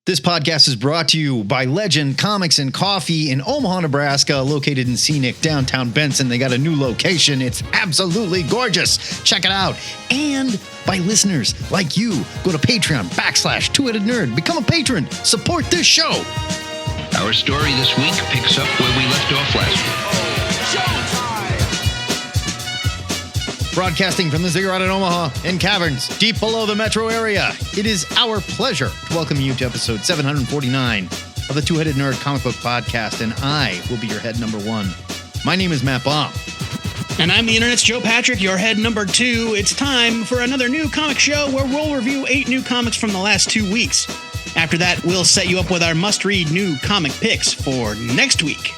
This podcast is brought to you by Legend Comics and Coffee in Omaha, Nebraska, located in scenic downtown Benson. They got a new location. It's absolutely gorgeous. Check it out. And by listeners like you. Go to Patreon/Two-Headed Nerd. Become a patron. Support this show. Our story this week picks up where we left off last week. Broadcasting from the Ziggurat in Omaha and caverns deep below the metro area, it is our pleasure to welcome you to episode 749 of the Two-Headed Nerd Comic Book Podcast, and I will be your head number one. My name is Matt Baum. And I'm the Internet's Joe Patrick, your head number two. It's time for another new comic show where we'll review 8 new comics from the last 2 weeks. After that, we'll set you up with our must-read new comic picks for next week.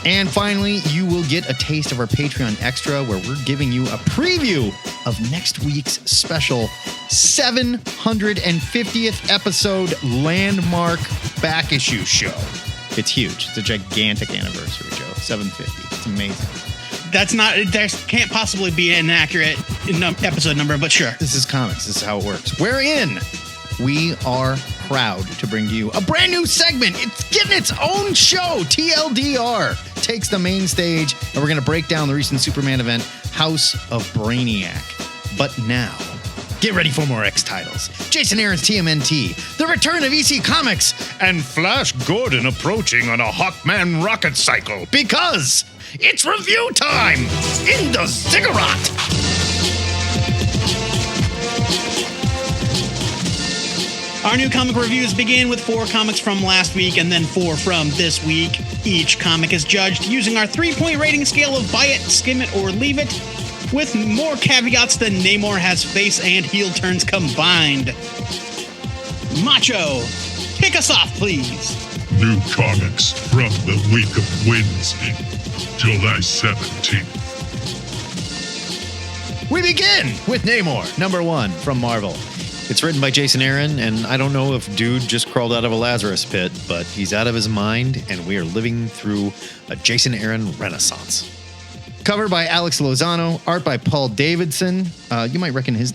And finally, you will get a taste of our Patreon Extra, where we're giving you a preview of next week's special 750th episode landmark back issue show. It's huge. It's a gigantic anniversary, Joe. 750. It's amazing. There can't possibly be an accurate episode number, but sure. This is comics. This is how it works. Wherein we are proud to bring to you a brand new segment. It's getting its own show. TLDR takes the main stage, and we're going to break down the recent Superman event, House of Brainiac. But now, get ready for more X titles. Jason Aaron's TMNT, the return of EC Comics, and Flash Gordon approaching on a Hawkman rocket cycle. Because it's review time in the Ziggurat. Our new comic reviews begin with 4 comics from last week and then 4 from this week. Each comic is judged using our 3-point rating scale of buy it, skim it, or leave it, with more caveats than Namor has face and heel turns combined. Macho, kick us off, please. New comics from the week of Wednesday, July 17th. We begin with Namor, number 1 from Marvel. It's written by Jason Aaron, and I don't know if dude just crawled out of a Lazarus pit, but he's out of his mind, and we are living through a Jason Aaron renaissance. Cover by Alex Lozano, art by Paul Davidson. You might recognize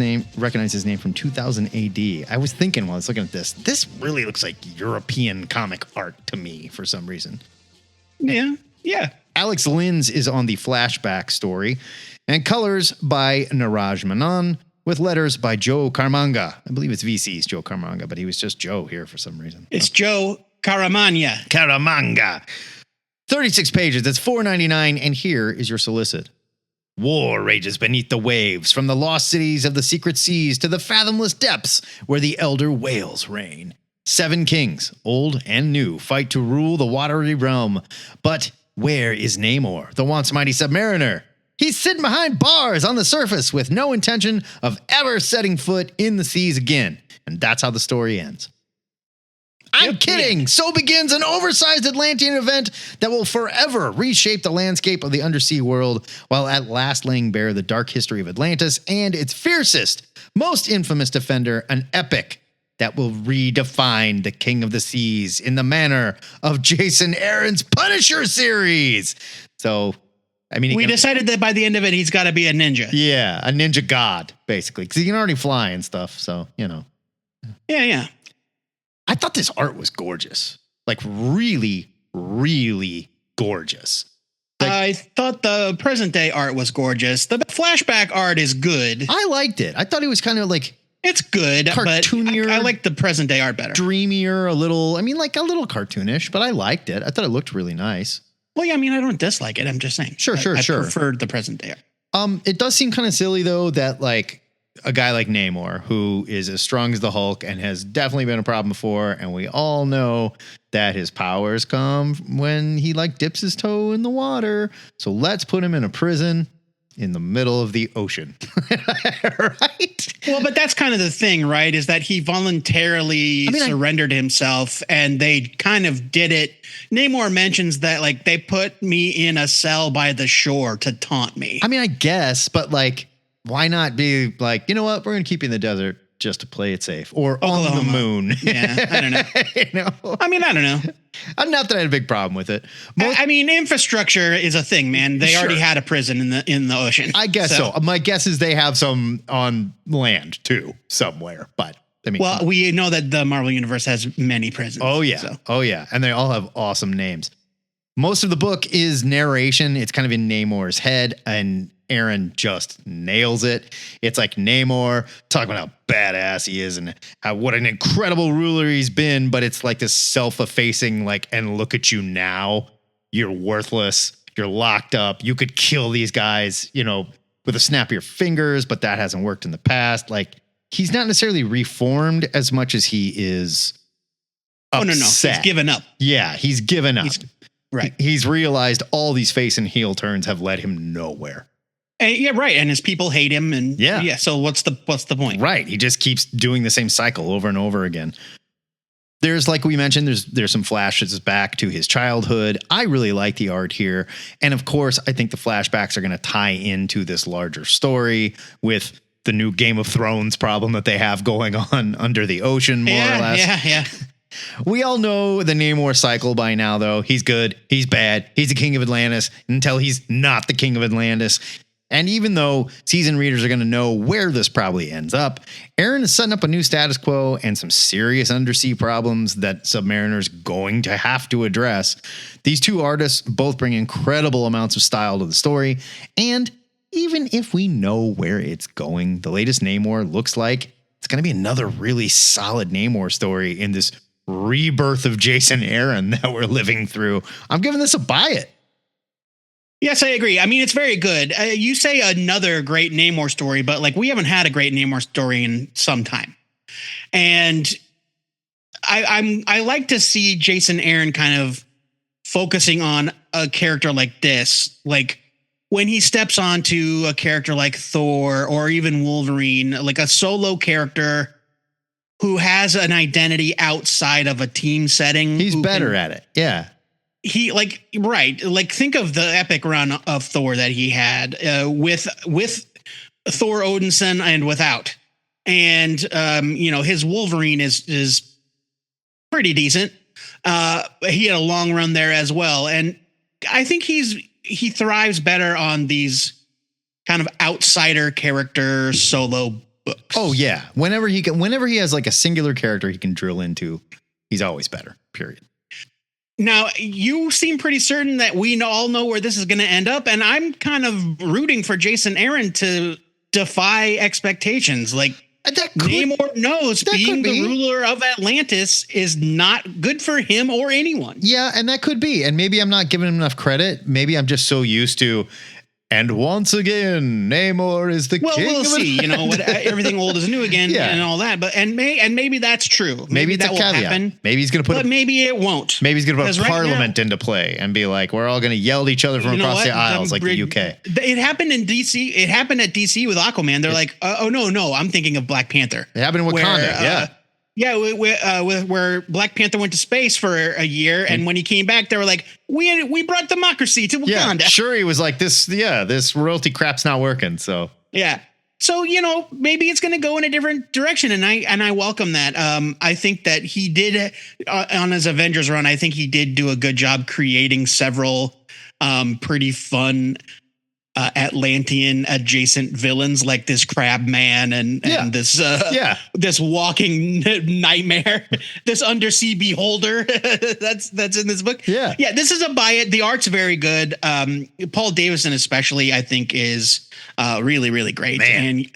his name from 2000 AD. I was thinking while I was looking at this really looks like European comic art to me for some reason. Yeah. Alex Lins is on the flashback story, and colors by Niraj Menon, with letters by Joe Caramagna. I believe it's VC's Joe Caramagna, but he was just Joe here for some reason. It's Joe Caramagna. 36 pages. That's $4.99, and here is your solicit. War rages beneath the waves, from the lost cities of the secret seas to the fathomless depths where the elder whales reign. 7 kings, old and new, fight to rule the watery realm. But where is Namor, the once mighty submariner? He's sitting behind bars on the surface with no intention of ever setting foot in the seas again. And that's how the story ends. I'm kidding. Yeah. So begins an oversized Atlantean event that will forever reshape the landscape of the undersea world, while at last laying bare the dark history of Atlantis and its fiercest, most infamous defender, an epic that will redefine the King of the Seas in the manner of Jason Aaron's Punisher series. So, I mean, we decided that by the end of it, he's got to be a ninja. Yeah, a ninja god, basically, because he can already fly and stuff. So, you know. Yeah. I thought this art was gorgeous. Like, really, really gorgeous. I thought the present day art was gorgeous. The flashback art is good. I liked it. I thought it was kind of like, it's good, cartoonier, but I like the present day art better. Dreamier, a little cartoonish, but I liked it. I thought it looked really nice. Well, yeah, I mean, I don't dislike it. I'm just saying. Sure. I preferred the present day. It does seem kind of silly, though, that like a guy like Namor, who is as strong as the Hulk and has definitely been a problem before, and we all know that his powers come when he like dips his toe in the water. So let's put him in a prison in the middle of the ocean. Right? Well, but that's kind of the thing, right? Is that he voluntarily surrendered himself, and they kind of did it. Namor mentions that, like, they put me in a cell by the shore to taunt me. I mean, I guess, but like, why not be like, you know what? We're going to keep you in the desert just to play it safe, or Oklahoma. On the moon. Yeah, I don't know. You know? I mean, I don't know. Not that I had a big problem with it. I mean, infrastructure is a thing, man. They already had a prison in the ocean. I guess so. My guess is they have some on land too, somewhere. But I mean, well, we know that the Marvel Universe has many prisons. oh yeah. so. Oh yeah. And they all have awesome names. Most of the book is narration. It's kind of in Namor's head, and Aaron just nails it. It's like Namor talking about how badass he is and how what an incredible ruler he's been, but it's like this self-effacing, like, and look at you now. You're worthless. You're locked up. You could kill these guys, you know, with a snap of your fingers, but that hasn't worked in the past. Like, he's not necessarily reformed as much as he is upset. No. He's given up. Yeah, he's given up. Right. He's realized all these face and heel turns have led him nowhere. And, yeah, right. And his people hate him. And yeah. So what's the point? Right. He just keeps doing the same cycle over and over again. There's, like we mentioned, there's some flashes back to his childhood. I really like the art here. And of course, I think the flashbacks are going to tie into this larger story with the new Game of Thrones problem that they have going on under the ocean, more or less. Yeah. We all know the Namor cycle by now, though. He's good. He's bad. He's the king of Atlantis until he's not the king of Atlantis. And even though seasoned readers are going to know where this probably ends up, Aaron is setting up a new status quo and some serious undersea problems that Submariner's going to have to address. These two artists both bring incredible amounts of style to the story. And even if we know where it's going, the latest Namor looks like it's going to be another really solid Namor story in this rebirth of Jason Aaron that we're living through. I'm giving this a buy it. Yes, I agree. I mean, it's very good. You say another great Namor story, but like we haven't had a great Namor story in some time. And I like to see Jason Aaron kind of focusing on a character like this. Like when he steps onto a character like Thor or even Wolverine, like a solo character who has an identity outside of a team setting. He's better at it. Yeah. He like think of the epic run of Thor that he had with Thor Odinson and without, and his Wolverine is pretty decent. He had a long run there as well, and I think he thrives better on these kind of outsider character solo books. Oh yeah, whenever he has like a singular character he can drill into, he's always better. Period. Now, you seem pretty certain that we all know where this is going to end up, and I'm kind of rooting for Jason Aaron to defy expectations. Like, Namor knows being the ruler of Atlantis is not good for him or anyone. Yeah, and that could be. And maybe I'm not giving him enough credit. Maybe I'm just so used to... And once again, Namor is the king. Well, we'll see. Everything old is new again, and all that. But maybe that's true. Maybe that will happen. Maybe he's going to but maybe it won't. Maybe he's going to put Parliament into play and be like, we're all going to yell at each other from across the aisles like the UK. It happened in DC. It happened at DC with Aquaman. They're like, oh no, I'm thinking of Black Panther. It happened in Wakanda. Where Black Panther went to space for a year, and when he came back, they were like, "We brought democracy to Wakanda." Yeah, sure. He was like, "This royalty crap's not working." So maybe it's going to go in a different direction, and I welcome that. I think that he did on his Avengers run. I think he did do a good job creating several pretty fun Atlantean adjacent villains like this crab man and this walking nightmare, this undersea beholder that's in this book. This is a buy it. The art's very good. Paul Davison especially I think is really, really great. Man.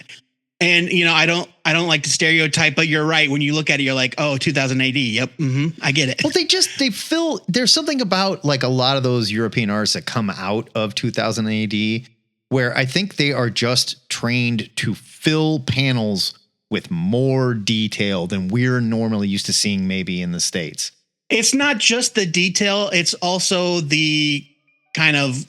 And I don't like to stereotype, but you're right. When you look at it, you're like, oh, 2000 AD. Yep. I get it. Well, there's something about like a lot of those European artists that come out of 2000 AD where I think they are just trained to fill panels with more detail than we're normally used to seeing maybe in the States. It's not just the detail. It's also the kind of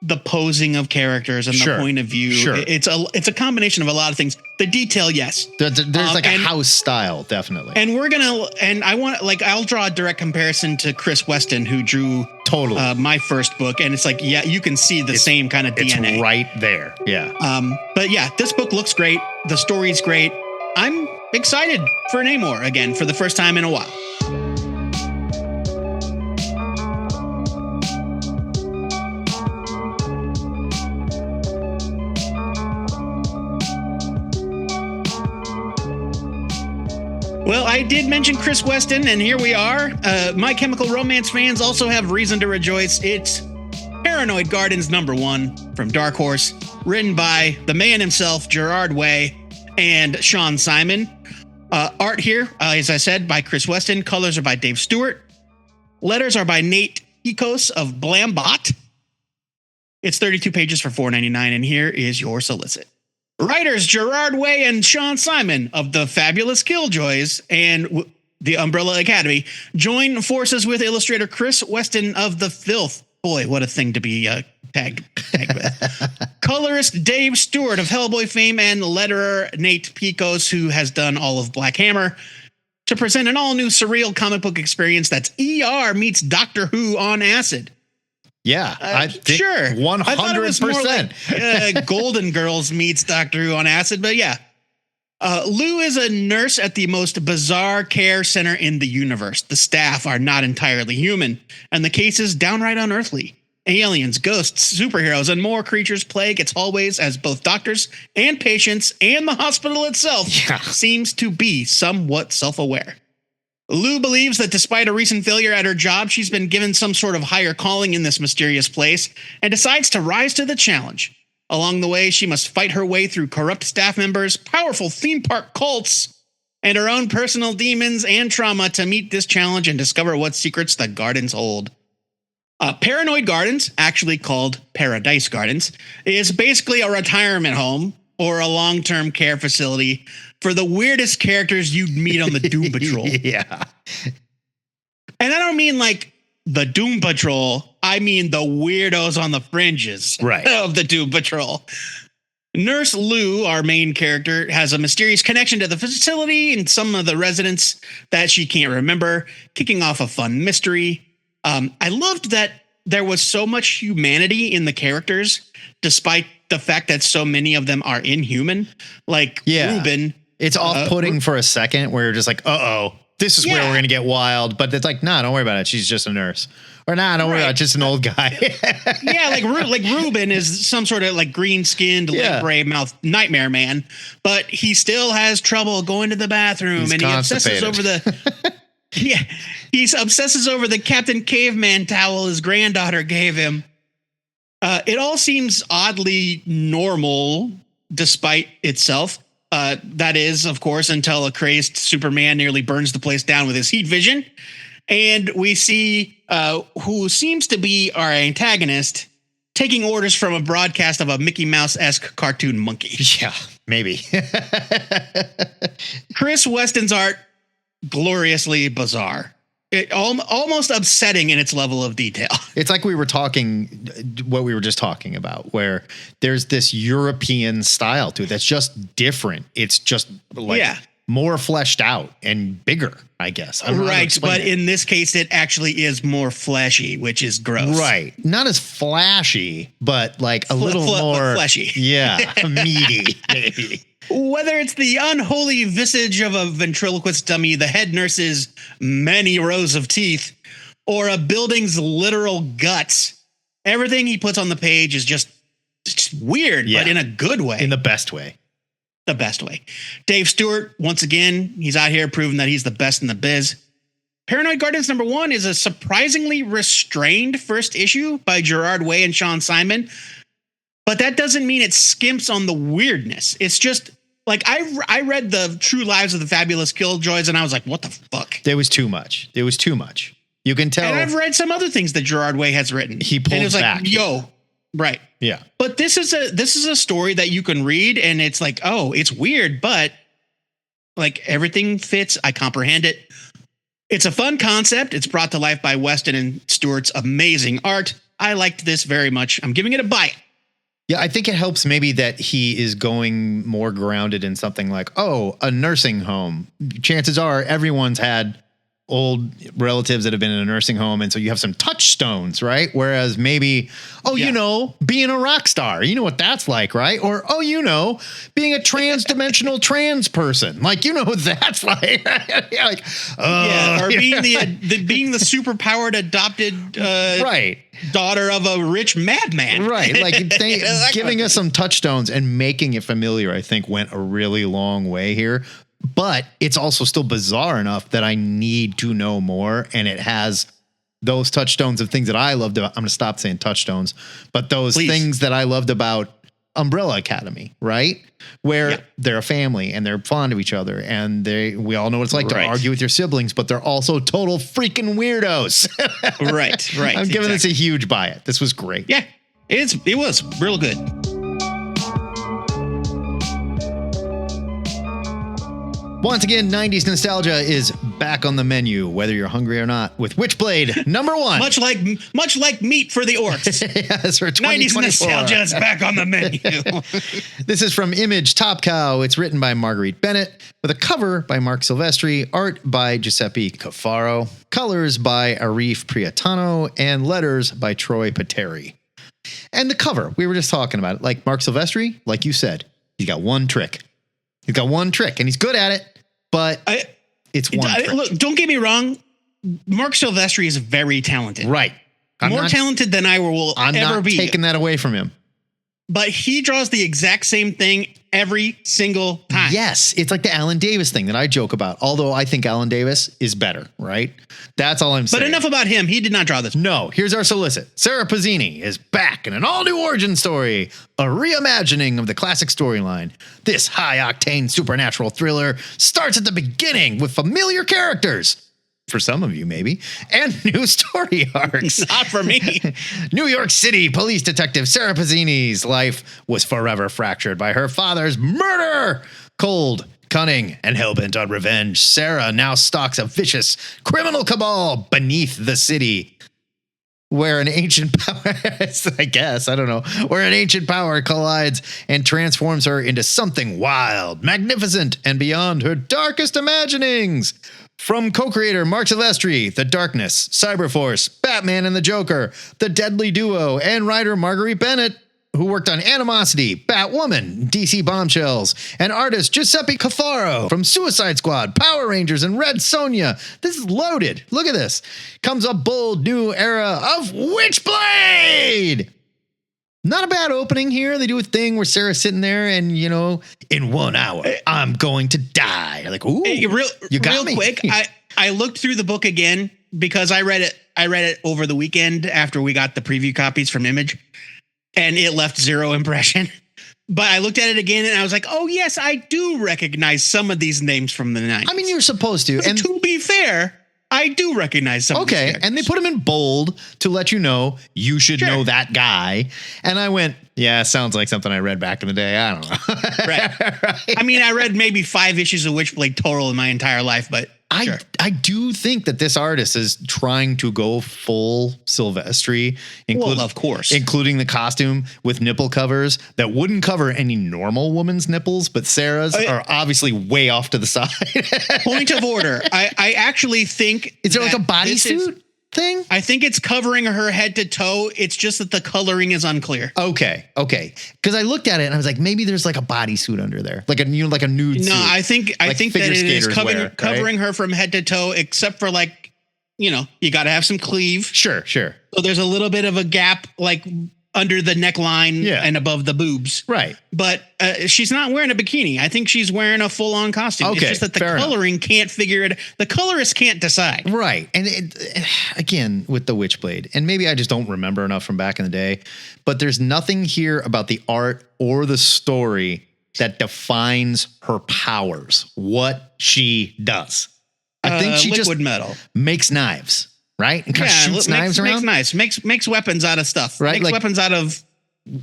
the posing of characters and the point of view. It's a combination of a lot of things. The detail, yes. There's like a house style, definitely. And I'll draw a direct comparison to Chris Weston, who drew my first book. And it's like, you can see the same kind of DNA. It's right there. Yeah. But yeah, this book looks great. The story's great. I'm excited for Namor again for the first time in a while. Well, I did mention Chris Weston, and here we are. My Chemical Romance fans also have reason to rejoice. It's Paranoid Gardens #1 from Dark Horse, written by the man himself, Gerard Way, and Sean Simon. Art here, as I said, by Chris Weston. Colors are by Dave Stewart. Letters are by Nate Ecos of Blambot. It's 32 pages for $4.99, and here is your solicit. Writers Gerard Way and Sean Simon of the Fabulous Killjoys and the Umbrella Academy join forces with illustrator Chris Weston of The Filth. Boy, what a thing to be tagged with. Colorist Dave Stewart of Hellboy fame and letterer Nate Pecos, who has done all of Black Hammer, to present an all-new surreal comic book experience that's ER meets Doctor Who on acid. Yeah, I think sure. 100%. I thought it was more like, Golden Girls meets Doctor Who on acid, but yeah. Lou is a nurse at the most bizarre care center in the universe. The staff are not entirely human, and the case is downright unearthly. Aliens, ghosts, superheroes, and more creatures plague its hallways as both doctors and patients and the hospital itself seems to be somewhat self-aware. Lou believes that despite a recent failure at her job, she's been given some sort of higher calling in this mysterious place and decides to rise to the challenge. Along the way, she must fight her way through corrupt staff members, powerful theme park cults, and her own personal demons and trauma to meet this challenge and discover what secrets the gardens hold. Paranoid Gardens, actually called Paradise Gardens, is basically a retirement home or a long-term care facility for the weirdest characters you'd meet on the Doom Patrol. Yeah. And I don't mean like the Doom Patrol. I mean the weirdos on the fringes of the Doom Patrol. Nurse Lou, our main character, has a mysterious connection to the facility and some of the residents that she can't remember, kicking off a fun mystery. I loved that there was so much humanity in the characters, despite the fact that so many of them are inhuman. Like Ruben. It's off-putting for a second where you're just like, this is where we're going to get wild. But it's like, nah, don't worry about it. She's just a nurse. Or nah, don't worry about it. Just an old guy. like Ruben is some sort of like green-skinned, gray mouth nightmare man. But he still has trouble going to the bathroom. He obsesses over the... he obsesses over the Captain Caveman towel his granddaughter gave him. It all seems oddly normal despite itself. That is, of course, until a crazed Superman nearly burns the place down with his heat vision. And we see who seems to be our antagonist taking orders from a broadcast of a Mickey Mouse-esque cartoon monkey. Yeah, maybe. Chris Weston's art, gloriously bizarre. It almost upsetting in its level of detail. It's like what we were just talking about, where there's this European style to it that's just different. It's just like more fleshed out and bigger, I guess. Right, but in this case, it actually is more fleshy, which is gross. Right. Not as flashy, but like a little more fleshy. Yeah, meaty, maybe. Whether it's the unholy visage of a ventriloquist dummy, the head nurse's many rows of teeth, or a building's literal guts, everything he puts on the page is just weird, but in a good way. In the best way. The best way. Dave Stewart, once again, he's out here proving that he's the best in the biz. Paranoid Gardens #1 is a surprisingly restrained first issue by Gerard Way and Sean Simon. But that doesn't mean it skimps on the weirdness. It's just like I read the True Lives of the Fabulous Killjoys and I was like, what the fuck? There was too much. There was too much. You can tell. And I've read some other things that Gerard Way has written. He pulls back. Like, right. Yeah. But this is a story that you can read and it's like, oh, it's weird, but like everything fits. I comprehend it. It's a fun concept. It's brought to life by Weston and Stewart's amazing art. I liked this very much. I'm giving it a buy. Yeah, I think it helps maybe that he is going more grounded in something like, a nursing home. Chances are everyone's had old relatives that have been in a nursing home. And so you have some touchstones, right? Whereas maybe, being a rock star, you know what that's like, right? Or, being a trans-dimensional trans person. Like, what that's like. Or being the super-powered adopted daughter of a rich madman. Right. Like giving us some touchstones and making it familiar, I think, went a really long way here. but it's also still bizarre enough that I need to know more. And it has those touchstones of things that I loved about. I'm going to stop saying touchstones, but those things that I loved about Umbrella Academy, right? Where they're a family and they're fond of each other, and we all know what it's like to argue with your siblings, but they're also total freaking weirdos. Right. I'm giving this a huge buy it. This was great. Yeah, it was real good. Once again, 90s nostalgia is back on the menu, whether you're hungry or not, with Witchblade #1. much like meat for the orcs. Yes, for 90s 2024. nostalgia is back on the menu. This is from Image Top Cow. It's written by Marguerite Bennett, with a cover by Mark Silvestri, art by Giuseppe Cafaro, colors by Arif Priatano, and letters by Troy Pateri. And the cover, we were just talking about it. Like Mark Silvestri, like you said, he's got one trick. He's got one trick, and he's good at it. But it's one trick. Look, don't get me wrong. Mark Silvestri is very talented. Right. More talented than I will I'm ever not be. taking that away from him. But he draws the exact same thing every single time. Yes. It's like the Alan Davis thing that I joke about. Although I think Alan Davis is better, right? That's all I'm saying. But enough about him. He did not draw this. No. Here's our solicit. Sarah Pazzini is back in an all-new origin story. A reimagining of the classic storyline. This high-octane supernatural thriller starts at the beginning with familiar characters. For some of you, maybe. And new story arcs. Not for me. New York City police detective Sarah Pazzini's life was forever fractured by her father's murder. Cold, cunning, and hellbent on revenge, Sarah now stalks a vicious criminal cabal beneath the city. Where an ancient power, I guess, I don't know, where an ancient power collides and transforms her into something wild, magnificent, and beyond her darkest imaginings. From co-creator Mark Silvestri, The Darkness, Cyberforce, Batman and the Joker, The Deadly Duo, and writer Marguerite Bennett, who worked on Animosity, Batwoman, DC Bombshells, and artist Giuseppe Cafaro from Suicide Squad, Power Rangers, and Red Sonja. This is loaded. Look at this. Comes a bold new era of Witchblade. Not a bad opening here. They do a thing where Sarah's sitting there and, you know, in 1 hour, I'm going to die. Like, ooh, Hey, you got real me. quick. I looked through the book again because I read it over the weekend after we got the preview copies from Image, and it left zero impression. But I looked at it again and I was like, oh yes, I do recognize some of these names from the 90s. I mean, you're supposed to. And to be fair, I do recognize some of these characters. And they put him in bold to let you know you should know that guy. And I went, yeah, sounds like something I read back in the day. I don't know. Right. I mean, I read maybe 5 issues of Witchblade total in my entire life, but sure. I do think that this artist is trying to go full Silvestri, of course, including the costume with nipple covers that wouldn't cover any normal woman's nipples, but Sarah's are obviously way off to the side. Point of order. I actually think is there like a bodysuit thing? I think it's covering her head to toe. It's just that the coloring is unclear. Okay. Because I looked at it and I was like, maybe there's like a bodysuit under there, like a nude suit. No, I think that it is covering her from head to toe, except for like, you know, you got to have some cleave. Sure. So there's a little bit of a gap, like under the neckline and above the boobs. Right. But she's not wearing a bikini. I think she's wearing a full on costume. Okay, it's just that the coloring can't figure it. The colorist can't decide. Right. And again, with the Witchblade, and maybe I just don't remember enough from back in the day, but there's nothing here about the art or the story that defines her powers, what she does. I think she liquid just metal makes knives. Right? And kind of shoots knives around? Makes weapons out of stuff. Right? Makes like, weapons out of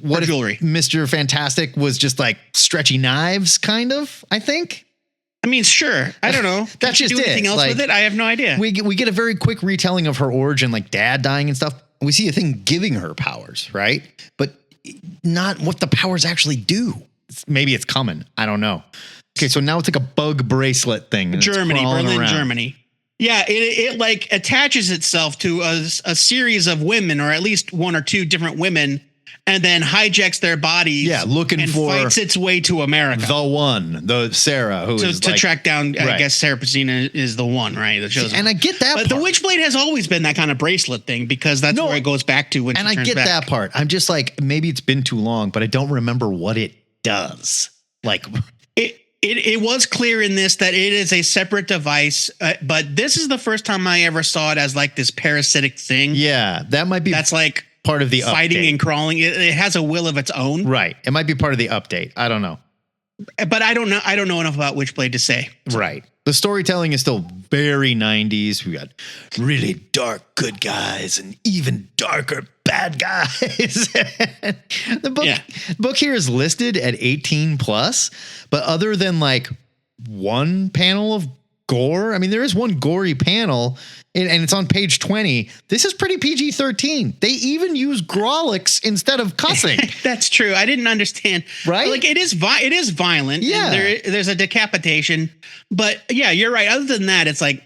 what jewelry. Mr. Fantastic was just like stretchy knives, kind of, I think. I mean, sure. I don't know. That's just do anything else with it? I have no idea. We get a very quick retelling of her origin, like dad dying and stuff. We see a thing giving her powers, right? But not what the powers actually do. Maybe it's coming. I don't know. Okay, so now it's like a bug bracelet thing. Berlin, Germany. Yeah, it like attaches itself to a series of women, or at least 1 or 2 different women, and then hijacks their bodies. Yeah, looking for fights its way to America. The Sarah, who is to track down. Right. I guess Sarah Pazzini is the one, right? And I get that. But the Witchblade has always been that kind of bracelet thing because that's where it goes back to when. And I get that part. I'm just like, maybe it's been too long, but I don't remember what it does. Like It was clear in this that it is a separate device, but this is the first time I ever saw it as like this parasitic thing. Yeah, that might be That's like part of the fighting update. and crawling. It has a will of its own. Right. It might be part of the update. I don't know. But I don't know enough about Witchblade to say. Right. The storytelling is still very 90s. We got really dark good guys and even darker bad guys. The book here is listed at 18 plus, but other than like one panel of gore, I mean, there is one gory panel and it's on page 20. This is pretty PG-13. They even use Grolix instead of cussing. That's true. I didn't understand. Right? Like it is violent. Yeah. And there's a decapitation, but yeah, you're right. Other than that, it's like,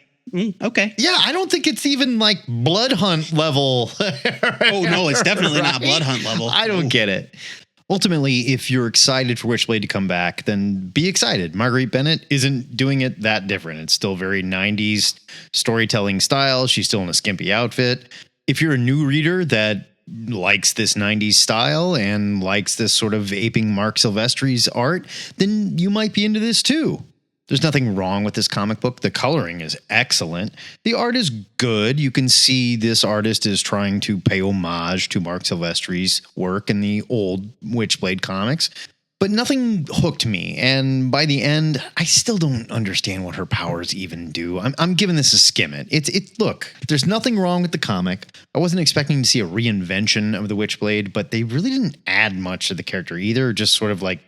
okay. Yeah, I don't think it's even like Blood Hunt level. Oh no, it's definitely not Blood Hunt level. I don't get it. Ultimately, if you're excited for Witchblade to come back, then be excited. Marguerite Bennett isn't doing it that different. It's still very 90s storytelling style. She's still in a skimpy outfit. If you're a new reader that likes this 90s style and likes this sort of aping Mark Silvestri's art, then you might be into this too. There's nothing wrong with this comic book. The coloring is excellent. The art is good. You can see this artist is trying to pay homage to Mark Silvestri's work in the old Witchblade comics, but nothing hooked me. And by the end, I still don't understand what her powers even do. I'm giving this a skim it. Look, there's nothing wrong with the comic. I wasn't expecting to see a reinvention of the Witchblade, but they really didn't add much to the character either. Just sort of like,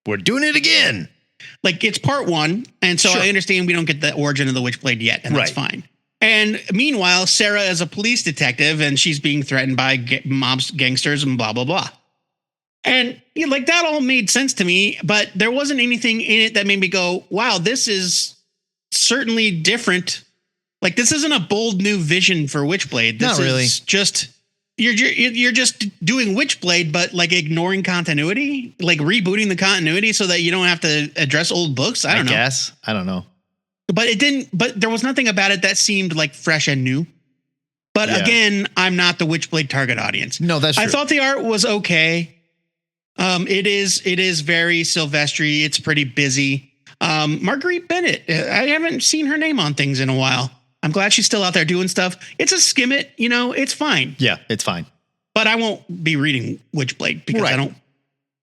we're doing it again. Like it's part one, and so Sure. I understand we don't get the origin of the Witchblade yet, and that's Right. fine. And meanwhile, Sarah is a police detective, and she's being threatened by mobs, gangsters, and blah blah blah. And you know, like that all made sense to me, but there wasn't anything in it that made me go, "Wow, this is certainly different." Like this isn't a bold new vision for Witchblade. This Not really. is just you're just doing Witchblade, but like ignoring continuity, like rebooting the continuity so that you don't have to address old books. I don't know. Guess. I don't know. But it didn't. But there was nothing about it that seemed like fresh and new. But Yeah. again, I'm not the Witchblade target audience. No, that's true. I thought the art was okay. It is very Silvestri. It's pretty busy. Marguerite Bennett. I haven't seen her name on things in a while. I'm glad she's still out there doing stuff. It's a skim it, you know, it's fine. Yeah, it's fine. But I won't be reading Witchblade because Right.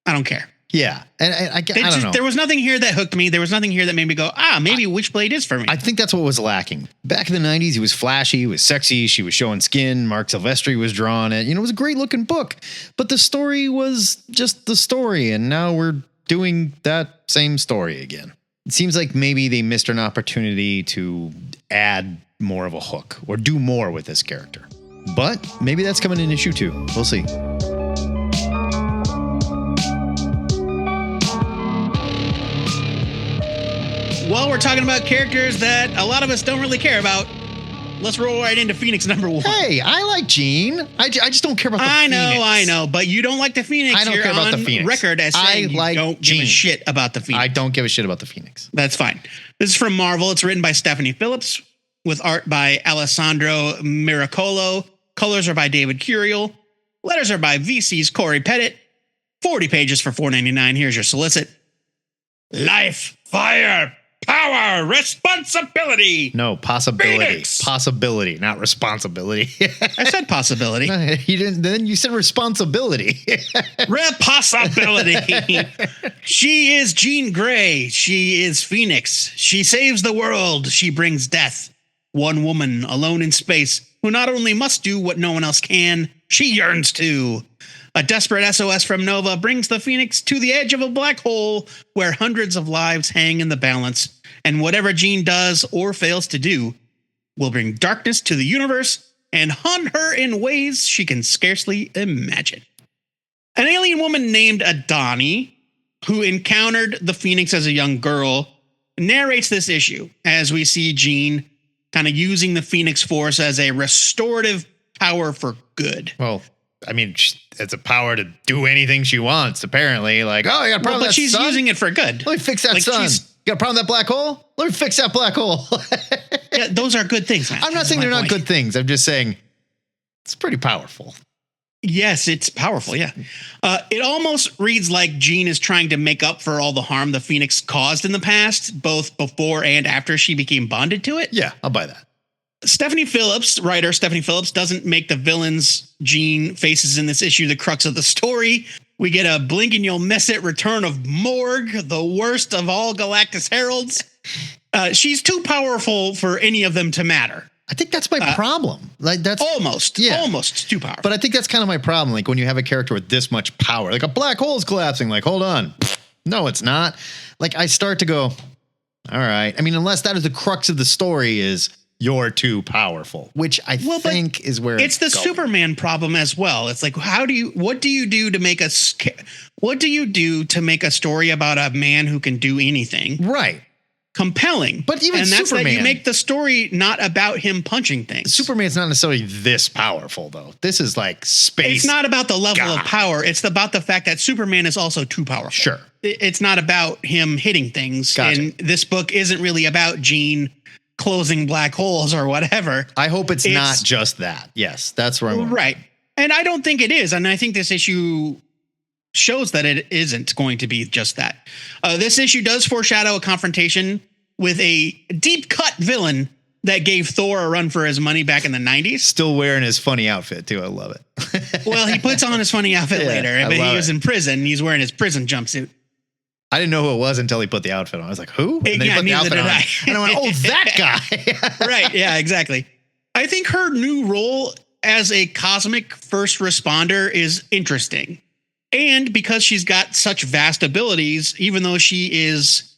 I don't care. Yeah. And I don't know. There was nothing here that hooked me. There was nothing here that made me go, maybe Witchblade is for me. I think that's what was lacking. Back in the 90s, he was flashy, he was sexy, she was showing skin, Mark Silvestri was drawing it. You know, it was a great looking book. But the story was just the story, and now we're doing that same story again. It seems like maybe they missed an opportunity to add more of a hook or do more with this character. But maybe that's coming in issue 2. We'll see. Well, we're talking about characters that a lot of us don't really care about. Let's roll right into Phoenix number 1. Hey, I like Jean. I just don't care about the Phoenix. I know, but you don't like the Phoenix. I don't You're care about the on Phoenix. record as saying I like you don't give a Jean. shit about the Phoenix. I don't give a shit about the Phoenix. That's fine. This is from Marvel. It's written by Stephanie Phillips with art by Alessandro Miracolo. Colors are by David Curiel. Letters are by VC's Corey Pettit. 40 pages for $4.99. Here's your solicit. Life, fire, power, responsibility. No, possibility. Phoenix! Possibility, not responsibility. I said possibility. You didn't. Then you said responsibility. Possibility. She is Jean Grey. She is Phoenix. She saves the world. She brings death. One woman alone in space who not only must do what no one else can, she yearns to. A desperate SOS from Nova brings the Phoenix to the edge of a black hole where hundreds of lives hang in the balance, and whatever Jean does or fails to do will bring darkness to the universe and haunt her in ways she can scarcely imagine. An alien woman named Adani, who encountered the Phoenix as a young girl, narrates this issue as we see Jean kind of using the Phoenix Force as a restorative power for good. Well, I mean, it's a power to do anything she wants, apparently. Like, oh, I got a problem with But that she's sun? using it for good. Let me fix that like, sun. You she's- got a problem with that black hole? Let me fix that black hole. Yeah, those are good things, man. I'm not saying they're not good things. I'm just saying it's pretty powerful. Yes, it's powerful. Yeah. It almost reads like Jean is trying to make up for all the harm the Phoenix caused in the past, both before and after she became bonded to it. Yeah, I'll buy that. Writer Stephanie Phillips doesn't make the villains Jean faces in this issue the crux of the story. We get a blink and you'll miss it return of Morg, the worst of all Galactus heralds. She's too powerful for any of them to matter. I think that's my problem. Like that's almost too powerful. But I think that's kind of my problem. Like when you have a character with this much power, like a black hole's collapsing, like, hold on. No, it's not. Like I start to go, all right. I mean, unless that is the crux of the story is you're too powerful, which I think is where it's the going. Superman problem as well. It's like, what do you do to make a story about a man who can do anything? Right. Compelling, but even that's Superman, that you make the story not about him punching things. Superman's not necessarily this powerful, though. This is like space. It's not about the level God. of power. It's about the fact that Superman is also too powerful. Sure, it's not about him hitting things. Gotcha. And this book isn't really about Jean closing black holes or whatever. I hope it's not just that. Yes, that's where I'm right. And I don't think it is. And I think this issue shows that it isn't going to be just that. This issue does foreshadow a confrontation with a deep cut villain that gave Thor a run for his money back in the 90s. Still wearing his funny outfit too. I love it. Well, he puts on his funny outfit later, but he was in prison. He's wearing his prison jumpsuit. I didn't know who it was until he put the outfit on. I was like, who? And then he put the outfit on. And I went, oh, that guy. Right. Yeah, exactly. I think her new role as a cosmic first responder is interesting. And because she's got such vast abilities, even though she is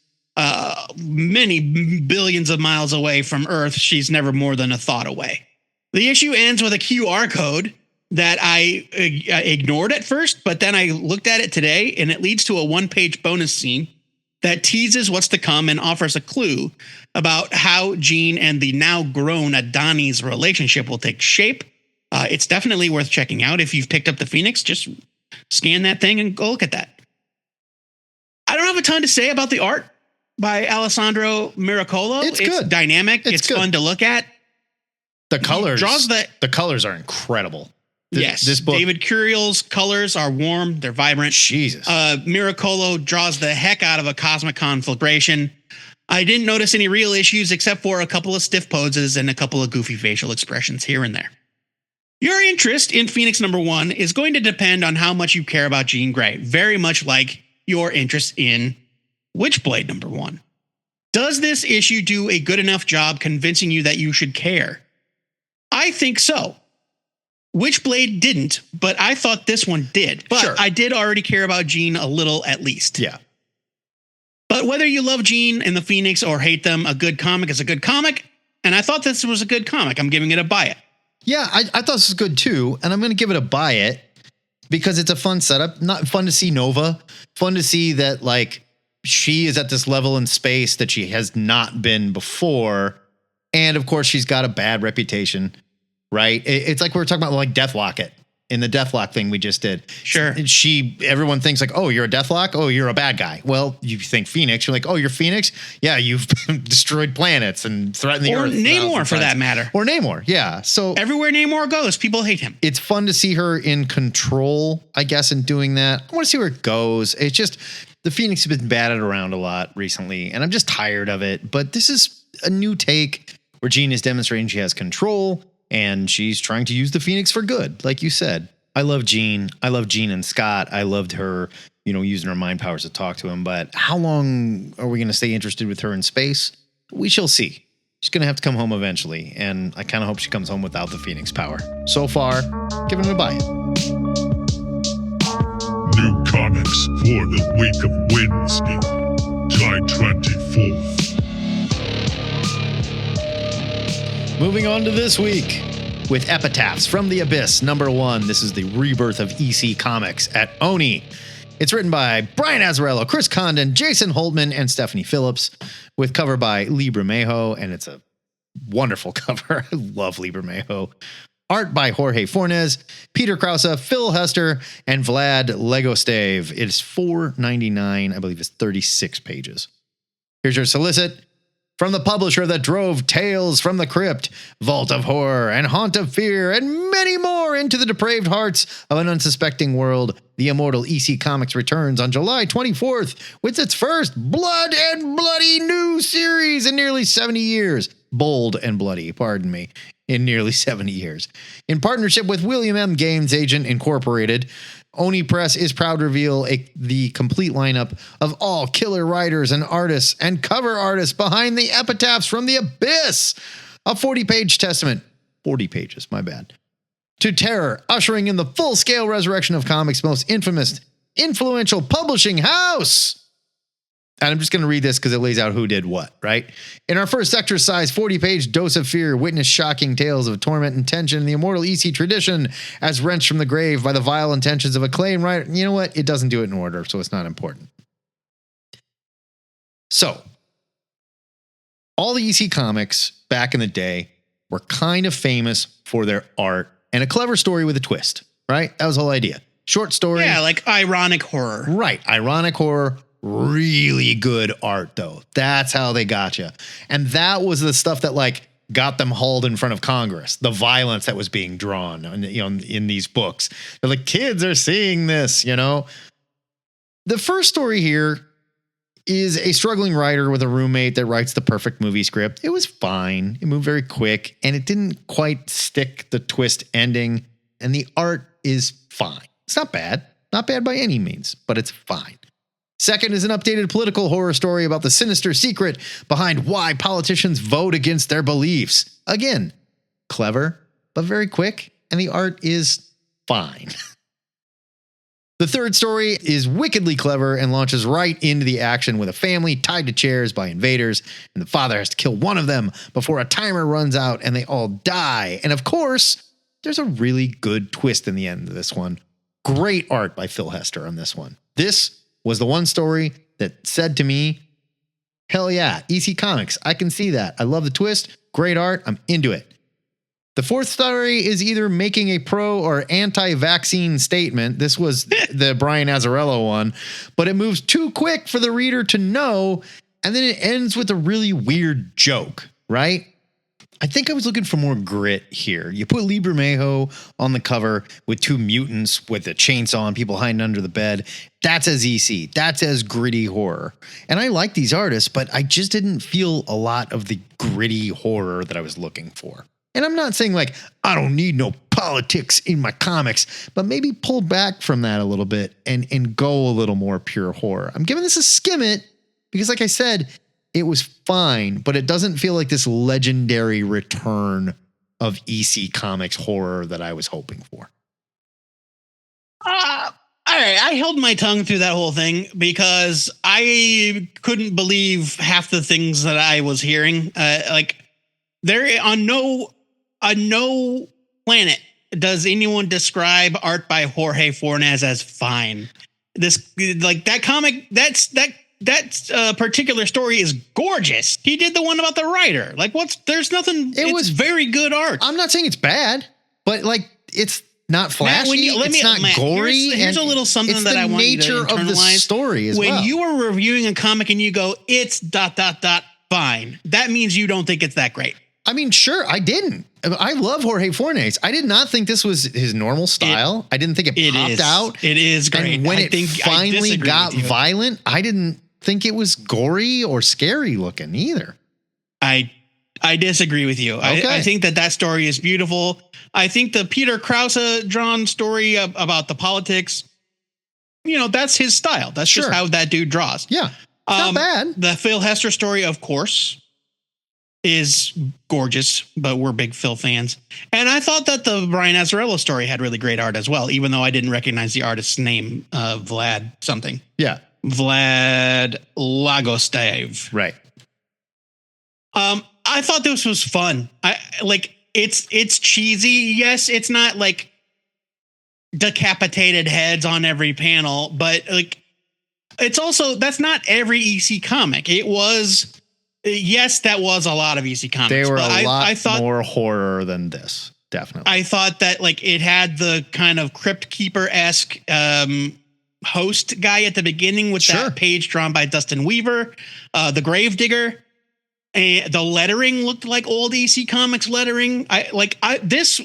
many billions of miles away from Earth, she's never more than a thought away. The issue ends with a QR code that I ignored at first, but then I looked at it today, and it leads to a one-page bonus scene that teases what's to come and offers a clue about how Jean and the now grown Adonis relationship will take shape. It's definitely worth checking out. If you've picked up the Phoenix, just scan that thing and go look at that. I don't have a ton to say about the art by Alessandro Miracolo. It's good. Dynamic. It's good. Fun to look at. The colors. The colors are incredible. This book, David Curiel's colors are warm. They're vibrant. Jesus. Miracolo draws the heck out of a cosmic conflagration. I didn't notice any real issues except for a couple of stiff poses and a couple of goofy facial expressions here and there. Your interest in Phoenix #1 is going to depend on how much you care about Jean Grey, very much like your interest in Witchblade #1. Does this issue do a good enough job convincing you that you should care? I think so. Witchblade didn't, but I thought this one did. But sure. I did already care about Jean a little at least. Yeah. But whether you love Jean and the Phoenix or hate them, a good comic is a good comic. And I thought this was a good comic. I'm giving it a buy it. Yeah, I thought this was good too. And I'm going to give it a buy it because it's a fun setup. Not fun to see Nova. Fun to see that like she is at this level in space that she has not been before. And of course, she's got a bad reputation. Right. It's like we were talking about like Deathlock in the Deathlock thing we just did. Sure. Everyone thinks like, oh, you're a Deathlock. Oh, you're a bad guy. Well, you think Phoenix. You're like, oh, you're Phoenix. Yeah. You've destroyed planets and threatened the Earth. Or Namor for that matter. Or Namor. Yeah. So everywhere Namor goes, people hate him. It's fun to see her in control, I guess, in doing that. I want to see where it goes. It's just the Phoenix has been batted around a lot recently, and I'm just tired of it. But this is a new take where Jean is demonstrating she has control. And she's trying to use the Phoenix for good, like you said. I love Jean. I love Jean and Scott. I loved her, using her mind powers to talk to him. But how long are we going to stay interested with her in space? We shall see. She's going to have to come home eventually. And I kind of hope she comes home without the Phoenix power. So far, giving it a buy. New comics for the week of Wednesday, July 24th. Moving on to this week with Epitaphs from the Abyss #1. This is the rebirth of EC Comics at Oni. It's written by Brian Azzarello, Chris Condon, Jason Holtman, and Stephanie Phillips, with cover by Lee Bermejo, and it's a wonderful cover. I love Lee Bermejo. Art by Jorge Fornes, Peter Krause, Phil Hester, and Vlad Legostave. It's $4.99. I believe it's 36 pages. Here's your solicit. From the publisher that drove Tales from the Crypt, Vault of Horror, and Haunt of Fear, and many more into the depraved hearts of an unsuspecting world, the immortal EC Comics returns on July 24th with its first blood and bloody new series in nearly 70 years. Bold and bloody, pardon me, in nearly 70 years. In partnership with William M. Gaines Agent Incorporated, Oni Press is proud to reveal the complete lineup of all killer writers and artists and cover artists behind the Epitaphs from the Abyss. A 40-page testament. 40 pages, my bad. To terror, ushering in the full-scale resurrection of comics' most infamous, influential publishing house. And I'm just going to read this because it lays out who did what, right? In our first exercise, 40-page dose of fear, witness shocking tales of torment and tension in the immortal EC tradition as wrenched from the grave by the vile intentions of acclaimed writer. You know what? It doesn't do it in order, so it's not important. So, all the EC comics back in the day were kind of famous for their art and a clever story with a twist, right? That was the whole idea. Short story. Yeah, like ironic horror. Right. Ironic horror. Really good art, though. That's how they got you. And that was the stuff that like got them hauled in front of Congress. The violence that was being drawn in these books. They're like, kids are seeing this, you know. The first story here is a struggling writer with a roommate that writes the perfect movie script. It was fine. It moved very quick, and it didn't quite stick the twist ending. And the art is fine. It's not bad. Not bad by any means, but it's fine. Second is an updated political horror story about the sinister secret behind why politicians vote against their beliefs. Again, clever, but very quick, and the art is fine. The third story is wickedly clever and launches right into the action with a family tied to chairs by invaders, and the father has to kill one of them before a timer runs out and they all die. And of course, there's a really good twist in the end of this one. Great art by Phil Hester on this one. This was the one story that said to me, hell yeah, EC Comics, I can see that. I love the twist. Great art. I'm into it. The fourth story is either making a pro or anti-vaccine statement. This was the Brian Azzarello one, but it moves too quick for the reader to know, and then it ends with a really weird joke, right? I think I was looking for more grit here. You put Lee Bermejo on the cover with two mutants with a chainsaw and people hiding under the bed. That's as EC. That's as gritty horror. And I like these artists, but I just didn't feel a lot of the gritty horror that I was looking for. And I'm not saying like, I don't need no politics in my comics, but maybe pull back from that a little bit and go a little more pure horror. I'm giving this a skim it because like I said, it was fine, but it doesn't feel like this legendary return of EC Comics horror that I was hoping for. All right, I held my tongue through that whole thing because I couldn't believe half the things that I was hearing. Like, there on no planet does anyone describe art by Jorge Fornes as fine. This like that comic. That particular story is gorgeous. He did the one about the writer. Like, there's nothing. It was very good art. I'm not saying it's bad, but like, it's not flashy. Matt, it's not gory. Here's a little something that I want you to internalize. It's the nature of the story as well. When you are reviewing a comic and you go, it's ... fine. That means you don't think it's that great. I mean, sure, I didn't. I love Jorge Fornes. I did not think this was his normal style. I didn't think it popped out. It is great. And when it finally got violent, I didn't think it was gory or scary looking either. I disagree with you. Okay. I think that story is beautiful. I think the Peter Krause drawn story about the politics, that's his style. That's just how that dude draws. Yeah. Not bad. The Phil Hester story, of course, is gorgeous, but we're big Phil fans. And I thought that the Brian Azzarello story had really great art as well, even though I didn't recognize the artist's name, Vlad something. Yeah. Vlad Lagostev. Right. I thought this was fun. It's cheesy. Yes, it's not like decapitated heads on every panel, but like it's also, that's not every EC comic. It was, yes, that was a lot of EC comics. They were I thought more horror than this. Definitely. I thought that like it had the kind of Crypt Keeper-esque host guy at the beginning with that page drawn by Dustin Weaver, the Gravedigger. And the lettering looked like old EC Comics lettering. This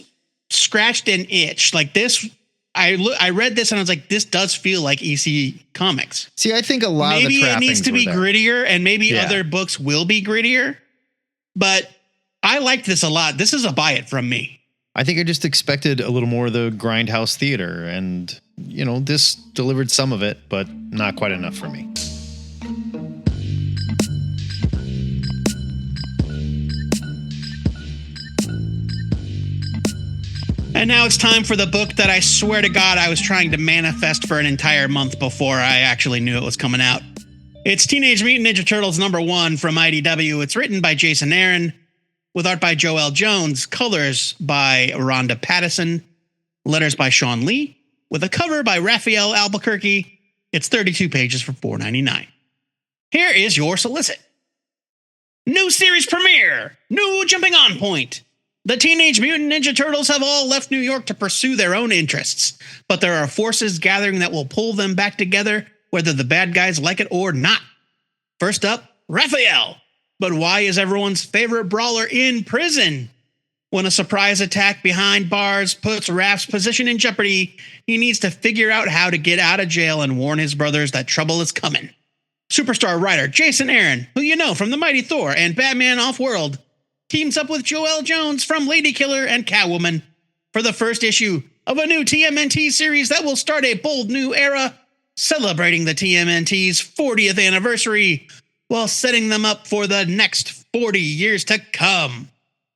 scratched an itch. Like this, I read this and I was like, this does feel like EC Comics. See, I think a lot of the maybe it needs to be there. grittier, and maybe other books will be grittier. But I liked this a lot. This is a buy it from me. I think I just expected a little more of the grindhouse theater, and this delivered some of it, but not quite enough for me. And now it's time for the book that I swear to God I was trying to manifest for an entire month before I actually knew it was coming out. It's Teenage Mutant Ninja Turtles #1 from IDW. It's written by Jason Aaron, with art by Joel Jones, colors by Rhonda Pattison, letters by Sean Lee, with a cover by Raphael Albuquerque. It's 32 pages for $4.99. Here is your solicit. New series premiere! New jumping on point! The Teenage Mutant Ninja Turtles have all left New York to pursue their own interests, but there are forces gathering that will pull them back together, whether the bad guys like it or not. First up, Raphael. But why is everyone's favorite brawler in prison? When a surprise attack behind bars puts Raph's position in jeopardy, he needs to figure out how to get out of jail and warn his brothers that trouble is coming. Superstar writer Jason Aaron, who you know from The Mighty Thor and Batman Off-World, teams up with Joel Jones from Lady Killer and Catwoman for the first issue of a new TMNT series that will start a bold new era, celebrating the TMNT's 40th anniversary while setting them up for the next 40 years to come.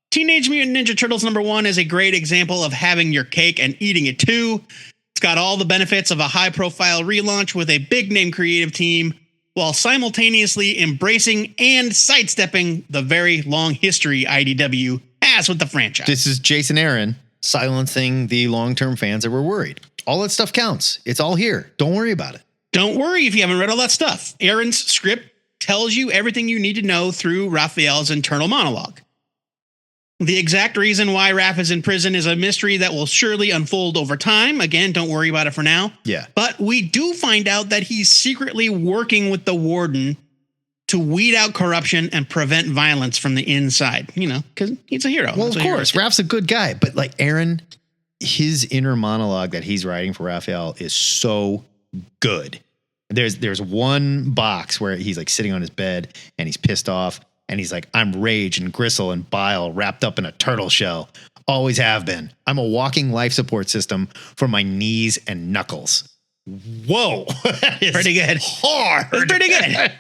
Teenage Mutant Ninja Turtles #1 is a great example of having your cake and eating it too. It's got all the benefits of a high-profile relaunch with a big-name creative team, while simultaneously embracing and sidestepping the very long history IDW has with the franchise. This is Jason Aaron silencing the long-term fans that were worried. All that stuff counts. It's all here. Don't worry about it. Don't worry if you haven't read all that stuff. Aaron's script tells you everything you need to know through Raphael's internal monologue. The exact reason why Raph is in prison is a mystery that will surely unfold over time. Again, don't worry about it for now. Yeah. But we do find out that he's secretly working with the warden to weed out corruption and prevent violence from the inside, because he's a hero. Well, of course, Raph's a good guy, but like Aaron, his inner monologue that he's writing for Raphael is so good. There's one box where he's like sitting on his bed and he's pissed off. And he's like, I'm rage and gristle and bile wrapped up in a turtle shell. Always have been. I'm a walking life support system for my knees and knuckles. Whoa. Pretty good. Hard. It's pretty good.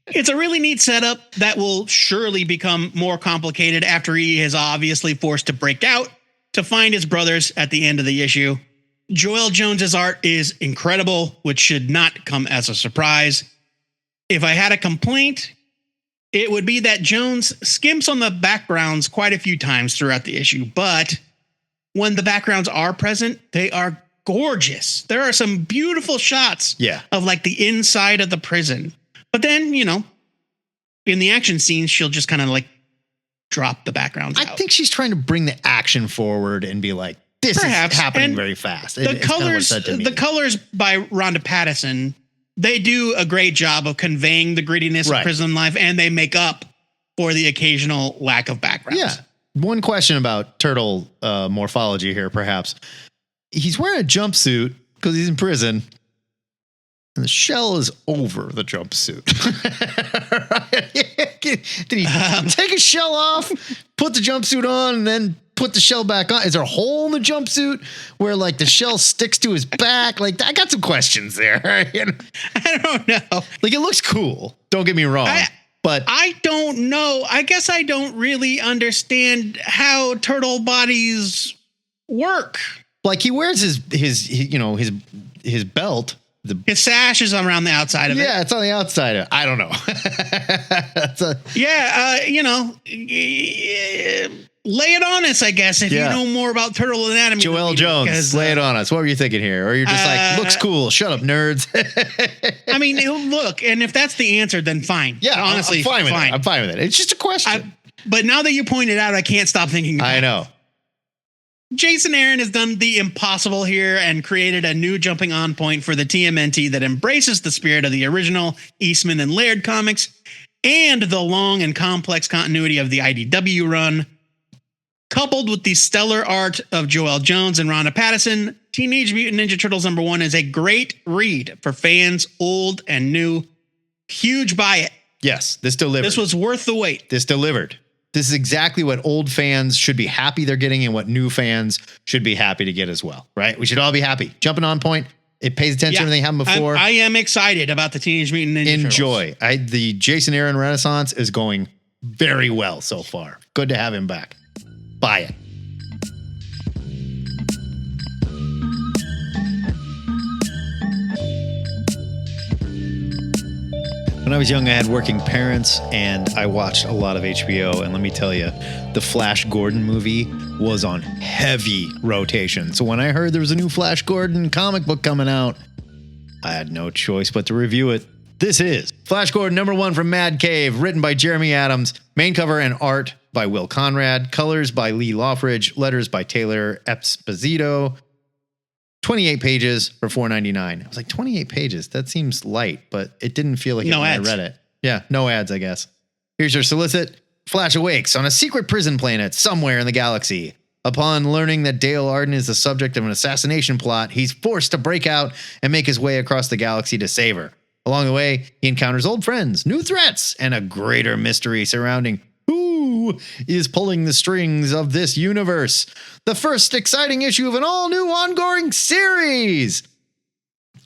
It's a really neat setup that will surely become more complicated after he is obviously forced to break out to find his brothers at the end of the issue. Joel Jones's art is incredible, which should not come as a surprise. If I had a complaint, it would be that Jones skimps on the backgrounds quite a few times throughout the issue, but when the backgrounds are present, they are gorgeous. There are some beautiful shots of like the inside of the prison. But then, in the action scenes, she'll just kind of like drop the backgrounds out. I think she's trying to bring the action forward and be like, this Perhaps. is happening And very fast. The colors by Rhonda Pattison, they do a great job of conveying the grittiness of prison life, and they make up for the occasional lack of backgrounds. Yeah. One question about turtle morphology here, perhaps. He's wearing a jumpsuit because he's in prison, and the shell is over the jumpsuit. Did he take his shell off, put the jumpsuit on, and then put the shell back on? Is there a hole in the jumpsuit where like the shell sticks to his back? Like, I got some questions there. I don't know. Like, it looks cool. Don't get me wrong. But I don't know. I guess I don't really understand how turtle bodies work. Like, he wears his belt. His sash is around the outside of it. Yeah, it's on the outside of it. I don't know. Lay it on us, I guess, if you know more about turtle anatomy. Joel Jones, lay it on us. What were you thinking here? Or you're just like, looks cool. Shut up, nerds. I mean, look, and if that's the answer, then fine. Yeah, honestly, I'm fine with it. I'm fine with it. It's just a question. But now that you pointed out, I can't stop thinking about it. I know. Jason Aaron has done the impossible here and created a new jumping on point for the TMNT that embraces the spirit of the original Eastman and Laird comics and the long and complex continuity of the IDW run, coupled with the stellar art of Joelle Jones and Rhonda Pattison, Teenage Mutant Ninja Turtles #1 is a great read for fans old and new. Huge buy it. Yes, this delivered. This was worth the wait. This delivered. This is exactly what old fans should be happy they're getting and what new fans should be happy to get as well, right? We should all be happy. Jumping on point. It pays attention to everything happened before. I am excited about the Teenage Mutant Ninja Turtles. Enjoy. The Jason Aaron Renaissance is going very well so far. Good to have him back. Buy it. When I was young, I had working parents, and I watched a lot of HBO. And let me tell you, the Flash Gordon movie was on heavy rotation. So when I heard there was a new Flash Gordon comic book coming out, I had no choice but to review it. This is Flash Gordon #1 from Mad Cave, written by Jeremy Adams, main cover and art by Will Conrad, colors by Lee Loffridge, letters by Taylor Esposito. 28 pages for $4.99. I was like, 28 pages? That seems light, but it didn't feel like it when I read it. Yeah, no ads, I guess. Here's your solicit. Flash awakes on a secret prison planet somewhere in the galaxy. Upon learning that Dale Arden is the subject of an assassination plot, he's forced to break out and make his way across the galaxy to save her. Along the way, he encounters old friends, new threats, and a greater mystery surrounding who is pulling the strings of this universe. The first exciting issue of an all-new ongoing series.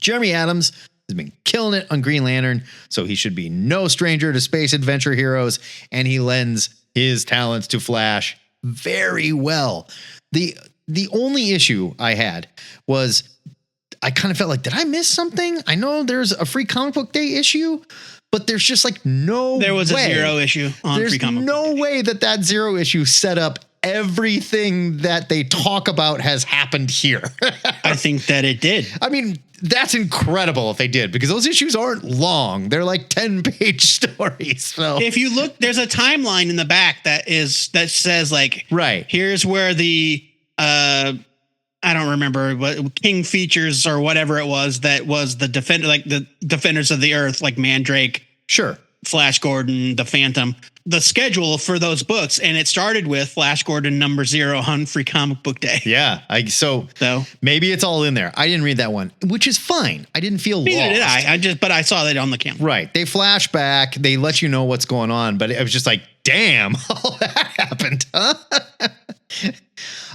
Jeremy Adams has been killing it on Green Lantern, so he should be no stranger to space adventure heroes, and he lends his talents to Flash very well. The only issue I had was I kind of felt like, did I miss something? I know there's a Free Comic Book Day issue, but there's just like no There was way. a zero issue on Free Comic Book Day. There's no way that zero issue set up everything that they talk about has happened here. I think that it did. I mean, that's incredible if they did, because those issues aren't long. They're like 10-page stories. So If you look, there's a timeline in the back that says like, right, here's where the I don't remember what King Features or whatever it was that was the Defenders of the Earth, like Mandrake, sure, Flash Gordon, the Phantom, the schedule for those books, and it started with Flash Gordon #0 on Free Comic Book Day. Yeah, so maybe it's all in there. I didn't read that one, which is fine. I didn't feel Neither lost. did I. But I saw that on the camera. Right. They flash back. They let you know what's going on, but it was just like, damn, all that happened, huh?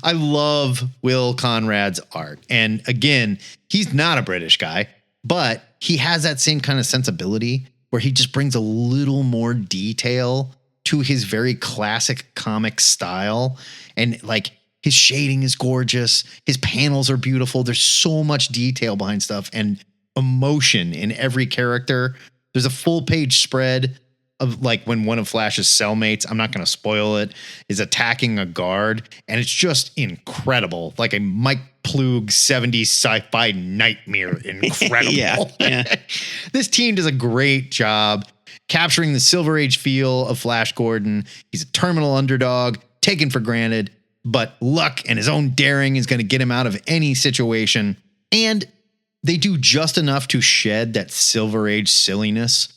I love Will Conrad's art. And again, he's not a British guy, but he has that same kind of sensibility where he just brings a little more detail to his very classic comic style. And like his shading is gorgeous. His panels are beautiful. There's so much detail behind stuff and emotion in every character. There's a full page spread of like when one of Flash's cellmates, I'm not going to spoil it, is attacking a guard. And it's just incredible. Like a Mike Plug 70s sci-fi nightmare. Incredible. Yeah. This team does a great job capturing the Silver Age feel of Flash Gordon. He's a terminal underdog, taken for granted, but luck and his own daring is going to get him out of any situation. And they do just enough to shed that Silver Age silliness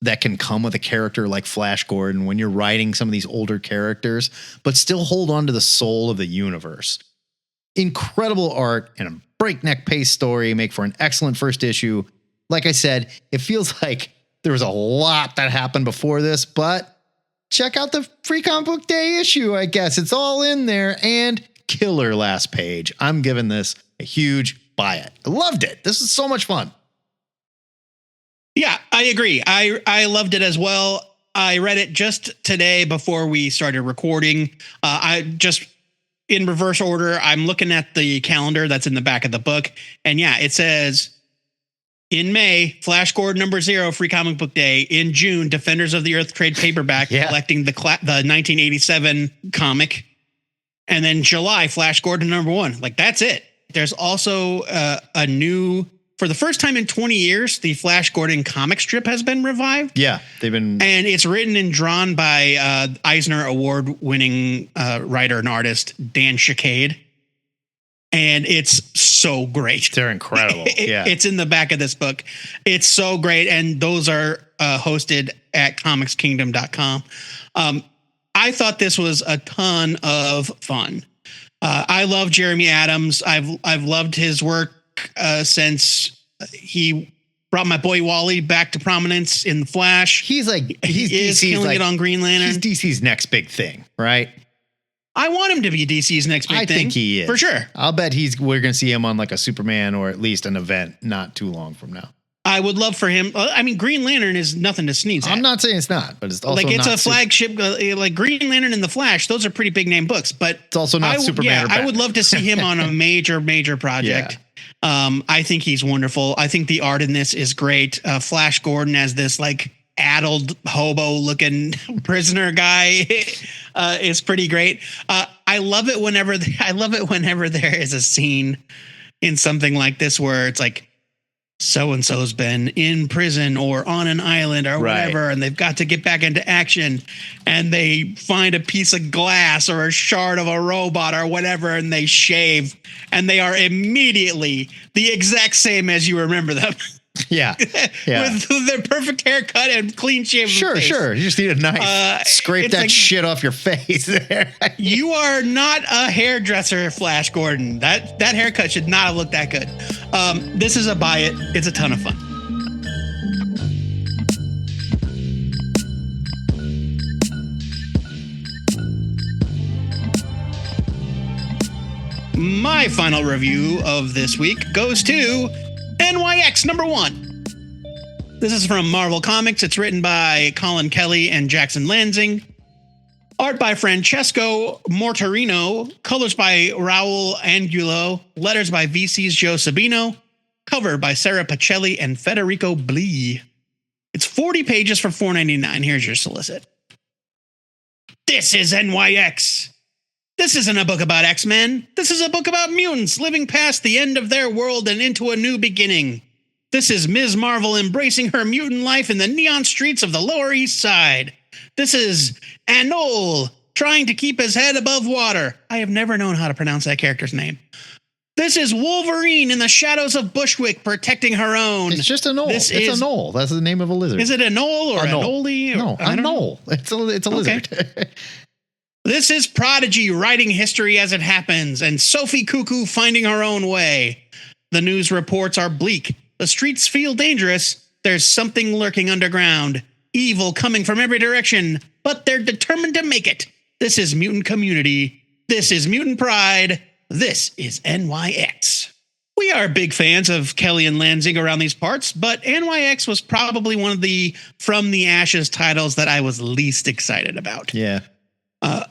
that can come with a character like Flash Gordon when you're writing some of these older characters, but still hold on to the soul of the universe. Incredible art and a breakneck pace story make for an excellent first issue. Like I said, it feels like there was a lot that happened before this, but check out the Free Comic Book Day issue, I guess. It's all in there, and killer last page. I'm giving this a huge buy it. I loved it. This is so much fun. Yeah, I agree. I loved it as well. I read it just today before we started recording. I just in reverse order. I'm looking at the calendar that's in the back of the book. And yeah, it says in May, Flash Gordon #0 Free Comic Book Day. In June, Defenders of the Earth trade paperback collecting the 1987 comic. And then July, Flash Gordon #1. Like, that's it. There's also a new... For the first time in 20 years, the Flash Gordon comic strip has been revived. Yeah, they've been... And it's written and drawn by Eisner Award-winning writer and artist Dan Chicade. And it's so great. They're incredible. Yeah. It's in the back of this book. It's so great. And those are hosted at comicskingdom.com. I thought this was a ton of fun. I love Jeremy Adams. I've loved his work since he brought my boy Wally back to prominence in The Flash. He's DC's killing it on Green Lantern. He's DC's next big thing, right? I want him to be DC's next big thing. I think he is. For sure. I'll bet we're going to see him on like a Superman or at least an event not too long from now. I would love for him. I mean, Green Lantern is nothing to sneeze at. I'm not saying it's not, but it's also like it's not a flagship, like Green Lantern and The Flash. Those are pretty big name books, but it's also not Superman. Yeah, or Batman. I would love to see him on a major project. Yeah. I think he's wonderful. I think the art in this is great. Flash Gordon as this like addled hobo looking prisoner guy is pretty great. I love it whenever there is a scene in something like this where it's like, so-and-so's been in prison or on an island or whatever, and they've got to get back into action, and they find a piece of glass or a shard of a robot or whatever, and they shave, and they are immediately the exact same as you remember them. Yeah. With their perfect haircut and clean shaven face. Sure. You just need a knife. Scrape that shit off your face there. You are not a hairdresser, Flash Gordon. That haircut should not have looked that good. This is a buy it. It's a ton of fun. My final review of this week goes to NYX #1. This is from Marvel Comics. It's written by Colin Kelly and Jackson Lansing. Art by Francesco Mortarino. Colors by Raul Angulo. Letters by VC's Joe Sabino. Cover by Sarah Pacelli and Federico Blee. It's 40 pages for $4.99. Here's your solicit. This is NYX. This isn't a book about X-Men. This is a book about mutants living past the end of their world and into a new beginning. This is Ms. Marvel embracing her mutant life in the neon streets of the Lower East Side. This is Anole trying to keep his head above water. I have never known how to pronounce that character's name. This is Wolverine in the shadows of Bushwick protecting her own. It's just a knoll. It's a knoll. That's the name of a lizard. Is it a knoll or a noli? No, a knoll. It's a lizard. Okay. This is Prodigy writing history as it happens, and Sophie Cuckoo finding her own way. The news reports are bleak. The streets feel dangerous. There's something lurking underground. Evil coming from every direction, but they're determined to make it. This is Mutant Community. This is Mutant Pride. This is NYX. We are big fans of Kelly and Lansing around these parts, but NYX was probably one of the From the Ashes titles that I was least excited about. Yeah.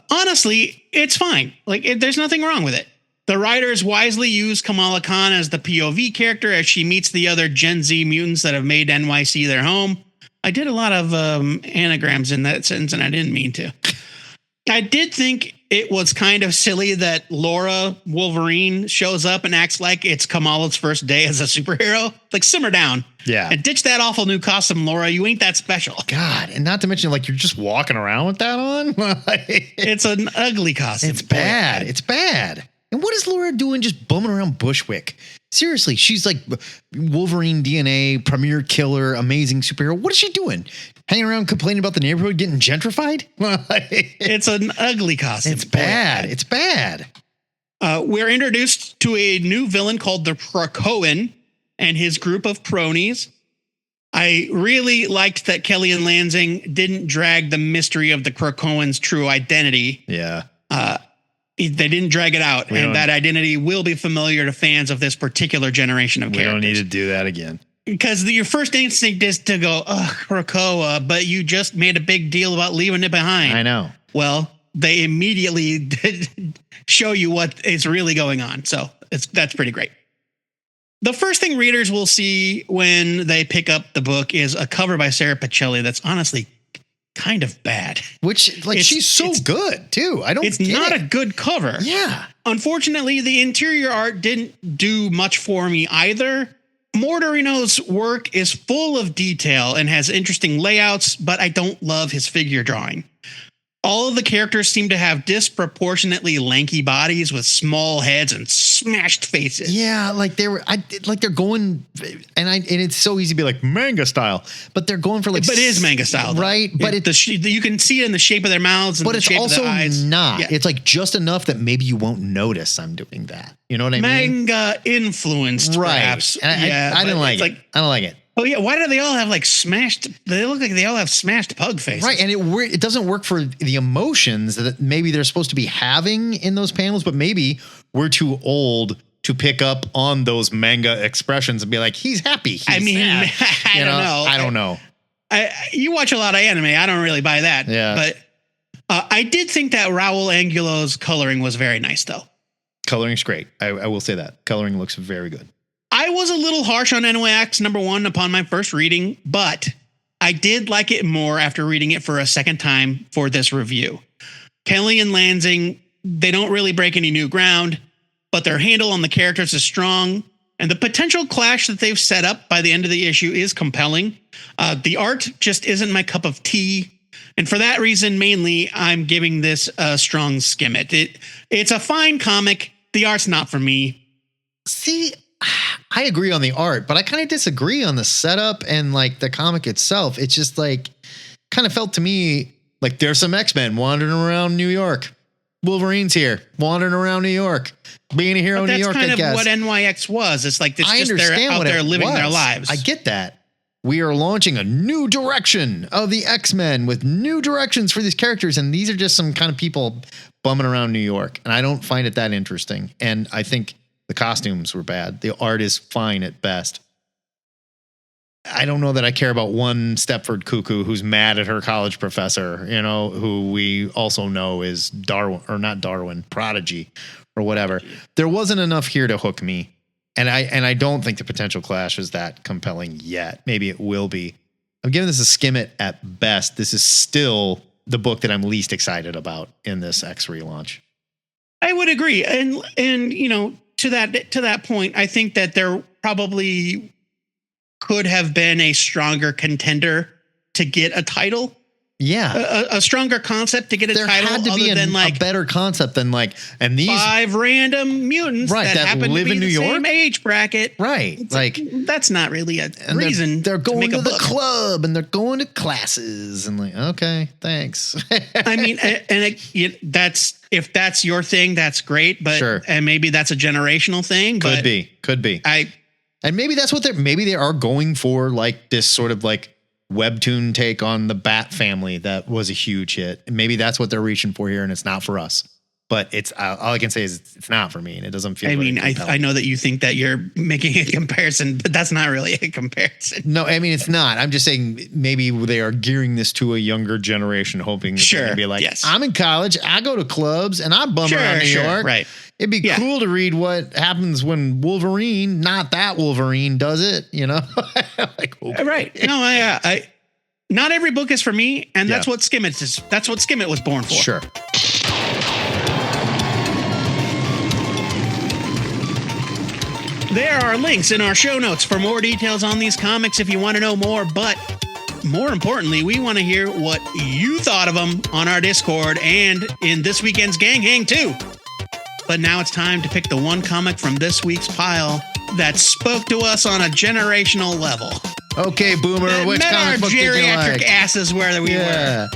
Honestly, it's fine. There's nothing wrong with it. The writers wisely use Kamala Khan as the POV character as she meets the other Gen Z mutants that have made NYC their home. I did a lot of anagrams in that sentence, and I didn't mean to. I did think it was kind of silly that Laura Wolverine shows up and acts like it's Kamala's first day as a superhero. Like, simmer down. Yeah. And ditch that awful new costume, Laura. You ain't that special. God, and not to mention, you're just walking around with that on. It's an ugly costume. It's bad. It's bad. And what is Laura doing just bumming around Bushwick? Seriously, she's like Wolverine DNA, premier killer, amazing superhero. What is she doing? Hanging around complaining about the neighborhood getting gentrified? It's an ugly costume. It's bad. It's bad. We're introduced to a new villain called the Krakoan and his group of cronies. I really liked that Kelly and Lansing didn't drag the mystery of the Krakoan's true identity. Yeah. They didn't drag it out, and that identity will be familiar to fans of this particular generation of characters. We don't need to do that again. Because your first instinct is to go, Krakoa, but you just made a big deal about leaving it behind. I know. Well, they immediately show you what is really going on. So that's pretty great. The first thing readers will see when they pick up the book is a cover by Sarah Pacelli that's honestly kind of bad. Which, she's so good, too. It's not a good cover. Yeah. Unfortunately, the interior art didn't do much for me either. Mortarino's work is full of detail and has interesting layouts, but I don't love his figure drawing. all of the characters seem to have disproportionately lanky bodies with small heads and smashed faces. Yeah, like they're going, and it's so easy to be like manga style, but they're going for like, but it is manga style, though. right? But you can see it in the shape of their mouths, and but the it's shape also of their eyes. not. Yeah. It's like just enough that maybe you won't notice I'm doing that. You know what I mean? Manga influenced, Right. perhaps. And I didn't like it. I don't like it. Oh yeah, why do they all have like smashed? They look like they all have smashed pug faces. Right, and it doesn't work for the emotions that maybe they're supposed to be having in those panels, but maybe we're too old to pick up on those manga expressions and be like, he's happy. He's sad. I don't know. You watch a lot of anime. I don't really buy that. Yeah. But I did think that Raul Angulo's coloring was very nice, though. Coloring's great. I will say that. Coloring looks very good. I was a little harsh on NYX #1 upon my first reading, but I did like it more after reading it for a second time for this review. Kelly and Lansing, they don't really break any new ground, but their handle on the characters is strong, and the potential clash that they've set up by the end of the issue is compelling. The art just isn't my cup of tea, and for that reason, mainly, I'm giving this a strong skim it. It's a fine comic. The art's not for me. See, I agree on the art, but I kind of disagree on the setup and like the comic itself. It's just like kind of felt to me like there's some X-Men wandering around New York. Wolverine's here wandering around New York, being a hero in New York. That's I guess. kind of what NYX was. It's like I understand they're out there living their lives. I get that. We are launching a new direction of the X-Men with new directions for these characters, and these are just some kind of people bumming around New York, and I don't find it that interesting. And I think the costumes were bad. The art is fine at best. I don't know that I care about one Stepford Cuckoo who's mad at her college professor, who we also know is Prodigy or whatever. There wasn't enough here to hook me. And I don't think the potential clash is that compelling yet. Maybe it will be. I'm giving this a skim it at best. This is still the book that I'm least excited about in this X relaunch. I would agree. And to that point, I think that there probably could have been a stronger contender to get a title. Yeah. A stronger concept to get a title. There had to be a better concept than and these 5 random mutants that happen live to be in New York, same age bracket. Right. It's that's not really a reason. They're going to the book. club and they're going to classes and okay, thanks. I mean, that's if that's your thing, that's great. But sure. And maybe that's a generational thing. Could be. And maybe that's what they are going for, like this sort of like webtoon take on the Bat family that was a huge hit. And maybe that's what they're reaching for here, and it's not for us. But it's all I can say is it's not for me, and it doesn't feel. I know that you think that you're making a comparison, but that's not really a comparison. No, I mean it's not. I'm just saying maybe they are gearing this to a younger generation, hoping that they're gonna be like, yes. I'm in college, I go to clubs, and I bum around New York. Right. It'd be cool to read what happens when Wolverine, not that Wolverine, does it. Like, okay. Right. No, I not every book is for me, and that's what Skim It is. That's what Skim It was born for. Sure. There are links in our show notes for more details on these comics if you want to know more, but more importantly, we want to hear what you thought of them on our Discord and in this weekend's Gang Hang too. But now it's time to pick the one comic from this week's pile that spoke to us on a generational level. Okay, Boomer, which comic book did you like? Geriatric asses where we were.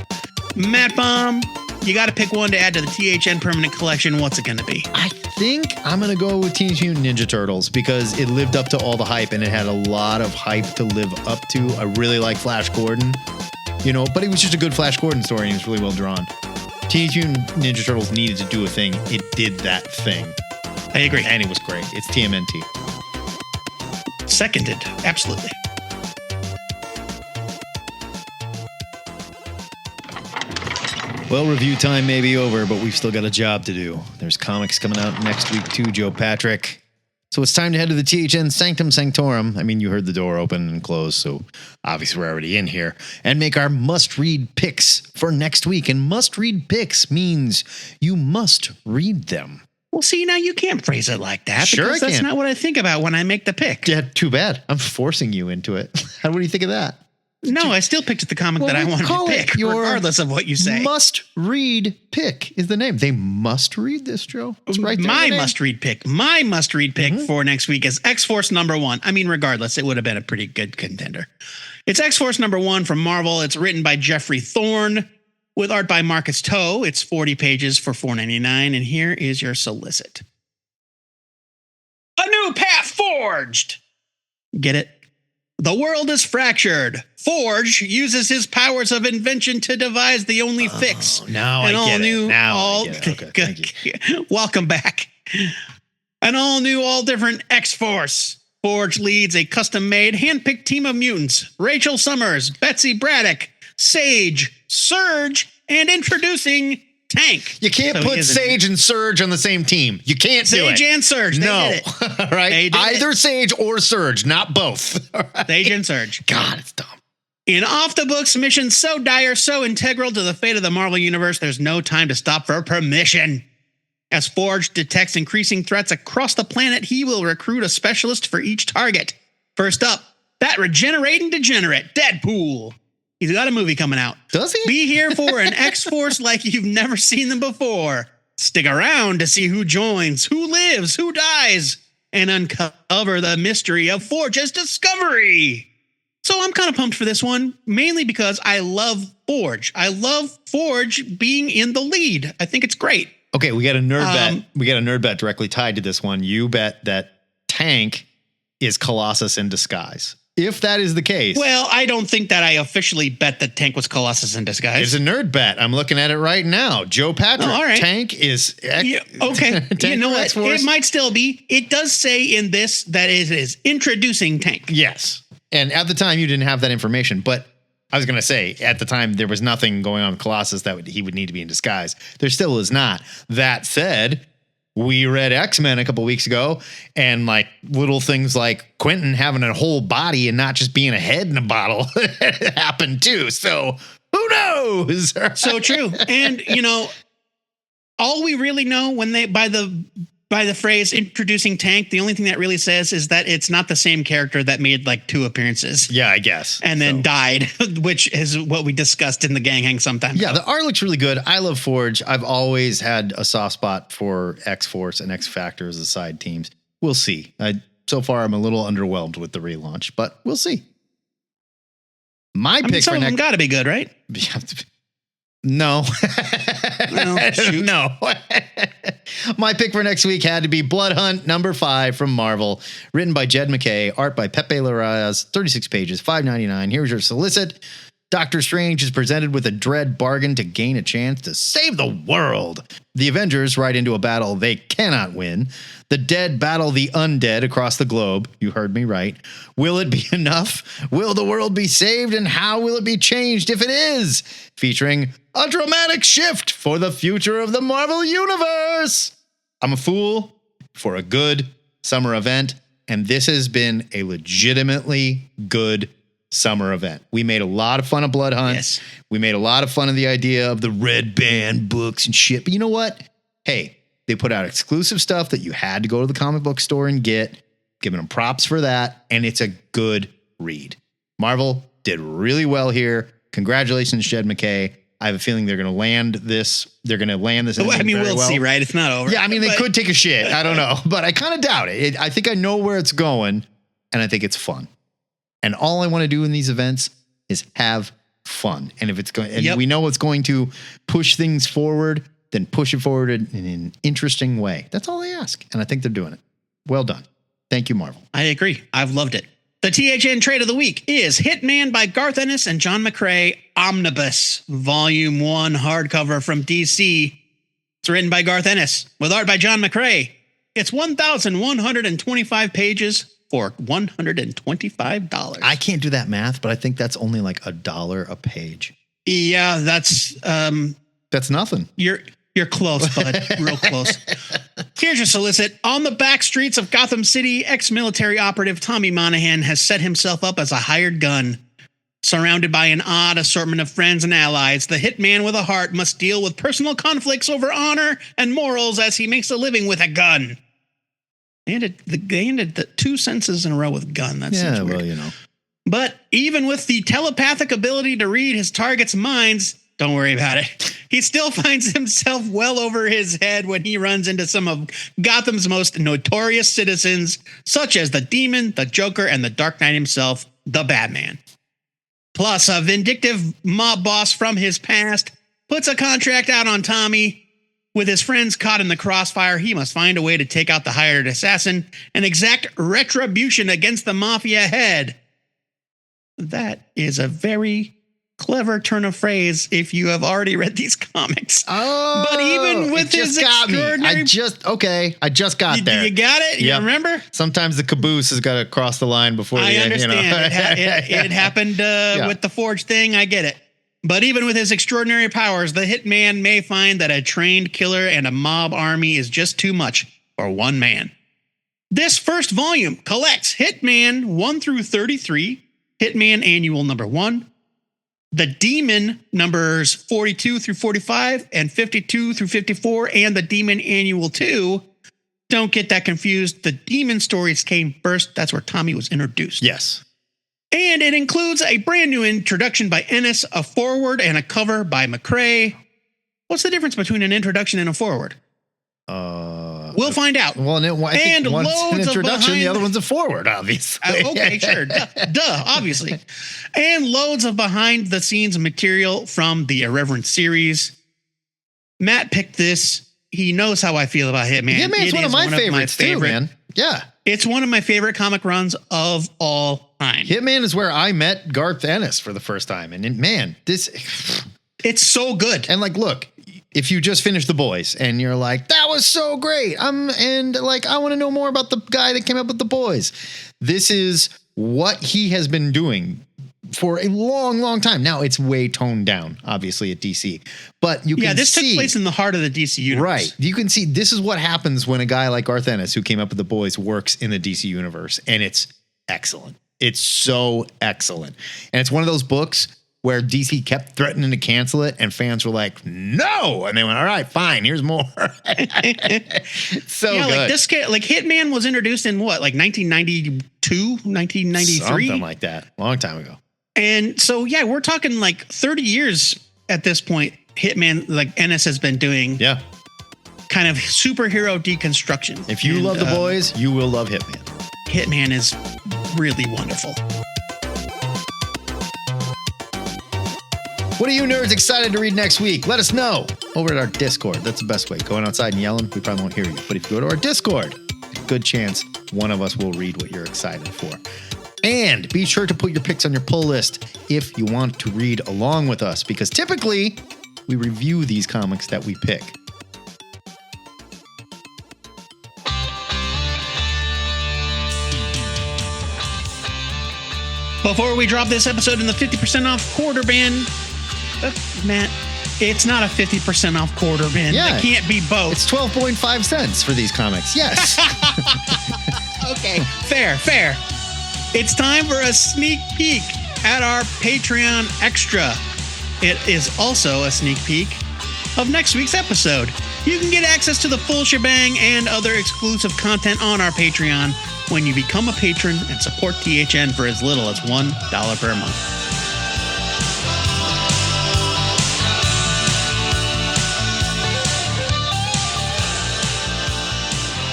Matt Baum, you got to pick one to add to the THN Permanent Collection. What's it going to be? I think I'm going to go with Teenage Mutant Ninja Turtles because it lived up to all the hype and it had a lot of hype to live up to. I really like Flash Gordon, but it was just a good Flash Gordon story and it was really well drawn. Teenage Mutant Ninja Turtles needed to do a thing. It did that thing. I agree. And it was great. It's TMNT. Seconded. Absolutely. Well, review time may be over, but we've still got a job to do. There's comics coming out next week too, Joe Patrick. So it's time to head to the THN Sanctum Sanctorum. I mean, you heard the door open and close, so obviously we're already in here. And make our must-read picks for next week. And must-read picks means you must read them. Well, see, now you can't phrase it like that. Sure, because that's not what I think about when I make the pick. Yeah, too bad. I'm forcing you into it. What do you think of that? No, I still picked the comic that I wanted to pick, regardless of what you say. Must-read pick is the name. They must read this, Joe. It's right there. My must-read pick for next week is X-Force #1. I mean, regardless, it would have been a pretty good contender. It's X-Force #1 from Marvel. It's written by Jeffrey Thorne with art by Marcus Toe. It's 40 pages for $4.99, and here is your solicit. A new path forged! Get it? The world is fractured. Forge uses his powers of invention to devise the only fix. Now I get it. Now I get it. Okay, thank you. Welcome back. An all-new, all-different X-Force. Forge leads a custom-made, hand-picked team of mutants. Rachel Summers, Betsy Braddock, Sage, Surge, and introducing Tank. You can't put Sage and Surge on the same team. You can't do it. Sage and Surge. They did it. All right. Either Sage or Surge, not both. Right? Sage and Surge. God, it's dumb. In off-the-books mission so dire, so integral to the fate of the Marvel Universe, there's no time to stop for permission. As Forge detects increasing threats across the planet, he will recruit a specialist for each target. First up, that regenerating degenerate, Deadpool. He's got a movie coming out. Does he? Be here for an X-Force like you've never seen them before. Stick around to see who joins, who lives, who dies, and uncover the mystery of Forge's discovery. So I'm kind of pumped for this one, mainly because I love Forge. I love Forge being in the lead. I think it's great. Okay, we got a nerd bet. We got a nerd bet directly tied to this one. You bet that Tank is Colossus in disguise. If that is the case. Well, I don't think that I officially bet that Tank was Colossus in disguise. It's a nerd bet. I'm looking at it right now. Joe Patrick. Oh, all right. Tank is... okay. Tank, you know what? X-Force. It might still be. It does say in this that it is introducing Tank. Yes. And at the time, you didn't have that information. But I was going to say, at the time, there was nothing going on with Colossus that he would need to be in disguise. There still is not. That said... We read X-Men a couple weeks ago, and like little things like Quentin having a whole body and not just being a head in a bottle happened too. So who knows? So true. And you know, all we really know when they by the phrase introducing Tank, the only thing that really says is that it's not the same character that made like 2 appearances. Yeah, I guess. And then died, which is what we discussed in the Gang Hang sometime ago. Yeah, the art looks really good. I love Forge. I've always had a soft spot for X-Force and X-Factor as the side teams. We'll see. So far, I'm a little underwhelmed with the relaunch, but we'll see. Some of them got to be good, right? No. Shoot. No. My pick for next week had to be Blood Hunt #5 from Marvel, written by Jed MacKay, art by Pepe Larraz, 36 pages, $5.99. Here's your solicit. Doctor Strange is presented with a dread bargain to gain a chance to save the world. The Avengers ride into a battle they cannot win. The dead battle the undead across the globe. You heard me right. Will it be enough? Will the world be saved? And how will it be changed if it is? Featuring a dramatic shift for the future of the Marvel Universe. I'm a fool for a good summer event, and this has been a legitimately good summer event. We made a lot of fun of Blood Hunt. Yes. We made a lot of fun of the idea of the red band books and shit. But you know what? Hey, they put out exclusive stuff that you had to go to the comic book store and get. Giving them props for that. And it's a good read. Marvel did really well here. Congratulations, Jed MacKay. I have a feeling they're going to land this. They're going to land this. Well, I mean, we'll see, right? It's not over. Yeah, I mean, they could take a shit. I don't know. But I kind of doubt it. I think I know where it's going. And I think it's fun. And all I want to do in these events is have fun. And if it's going, and we know it's going to push things forward, then push it forward in an interesting way. That's all I ask. And I think they're doing it. Well done. Thank you, Marvel. I agree. I've loved it. The THN trade of the week is Hitman by Garth Ennis and John McCrae, Omnibus, Volume 1 hardcover from DC. It's written by Garth Ennis with art by John McCrae. It's 1,125 pages for $125. I can't do that math, but I think that's only like $1 a page. Yeah, that's nothing. You're close, bud. Real close. Here's your solicit. On the back streets of Gotham City, ex-military operative Tommy Monahan has set himself up as a hired gun. Surrounded by an odd assortment of friends and allies, the hitman with a heart must deal with personal conflicts over honor and morals as he makes a living with a gun. They ended the 2 sentences in a row with gun. That seems weird. Well, you know. But even with the telepathic ability to read his target's minds, don't worry about it. He still finds himself well over his head when he runs into some of Gotham's most notorious citizens, such as the Demon, the Joker, and the Dark Knight himself, the Batman. Plus, a vindictive mob boss from his past puts a contract out on Tommy. With his friends caught in the crossfire, he must find a way to take out the hired assassin and exact retribution against the mafia head. That is a very clever turn of phrase if you have already read these comics. Oh, but even with his extraordinary... I just got there. You got it? You remember? Sometimes the caboose has got to cross the line before I understand. It happened with the Forge thing. I get it. But even with his extraordinary powers, the Hitman may find that a trained killer and a mob army is just too much for one man. This first volume collects Hitman 1 through 33, Hitman Annual number 1, the Demon numbers 42 through 45 and 52 through 54, and the Demon Annual 2. Don't get that confused. The Demon stories came first. That's where Tommy was introduced. Yes. And it includes a brand new introduction by Ennis, a foreword, and a cover by McCrae. What's the difference between an introduction and a foreword? We'll find out. Well, I think one's an introduction, the other one's a forward, obviously. Okay, sure. Duh, obviously. And loads of behind-the-scenes material from the Irreverent series. Matt picked this. He knows how I feel about Hitman. Hitman's one of my favorites too, man. Yeah. It's one of my favorite comic runs of all time. Hitman is where I met Garth Ennis for the first time. And man, it's so good. And like, look, if you just finished The Boys and you're like, that was so great. I want to know more about the guy that came up with The Boys. This is what he has been doing for a long, long time. Now it's way toned down, obviously, at DC, but you can this see, took place in the heart of the DC universe. Right. You can see this is what happens when a guy like Garth Ennis, who came up with The Boys, works in the DC universe, and it's excellent. It's so excellent. And it's one of those books where DC kept threatening to cancel it, and fans were like, no. And they went, all right, fine, here's more. So good. Like this, like Hitman was introduced in what, like 1992, 1993? Something like that. Long time ago. And so, yeah, we're talking like 30 years at this point. Hitman, like Ennis has been doing kind of superhero deconstruction. If you love The Boys, you will love Hitman. Hitman is really wonderful. What are you nerds excited to read next week? Let us know over at our Discord. That's the best way. Going outside and yelling, we probably won't hear you. But if you go to our Discord, good chance one of us will read what you're excited for. And be sure to put your picks on your pull list if you want to read along with us, because typically we review these comics that we pick. Before we drop this episode in the 50% off quarter bin, Matt, it's not a 50% off quarter bin. Yeah. It can't be both. It's 12.5 cents for these comics. Yes. Okay, fair. It's time for a sneak peek at our Patreon Extra. It is also a sneak peek of next week's episode. You can get access to the full shebang and other exclusive content on our Patreon when you become a patron and support THN for as little as $1 per month.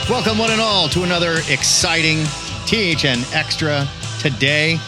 Welcome, one and all, to another exciting THN Extra. Today,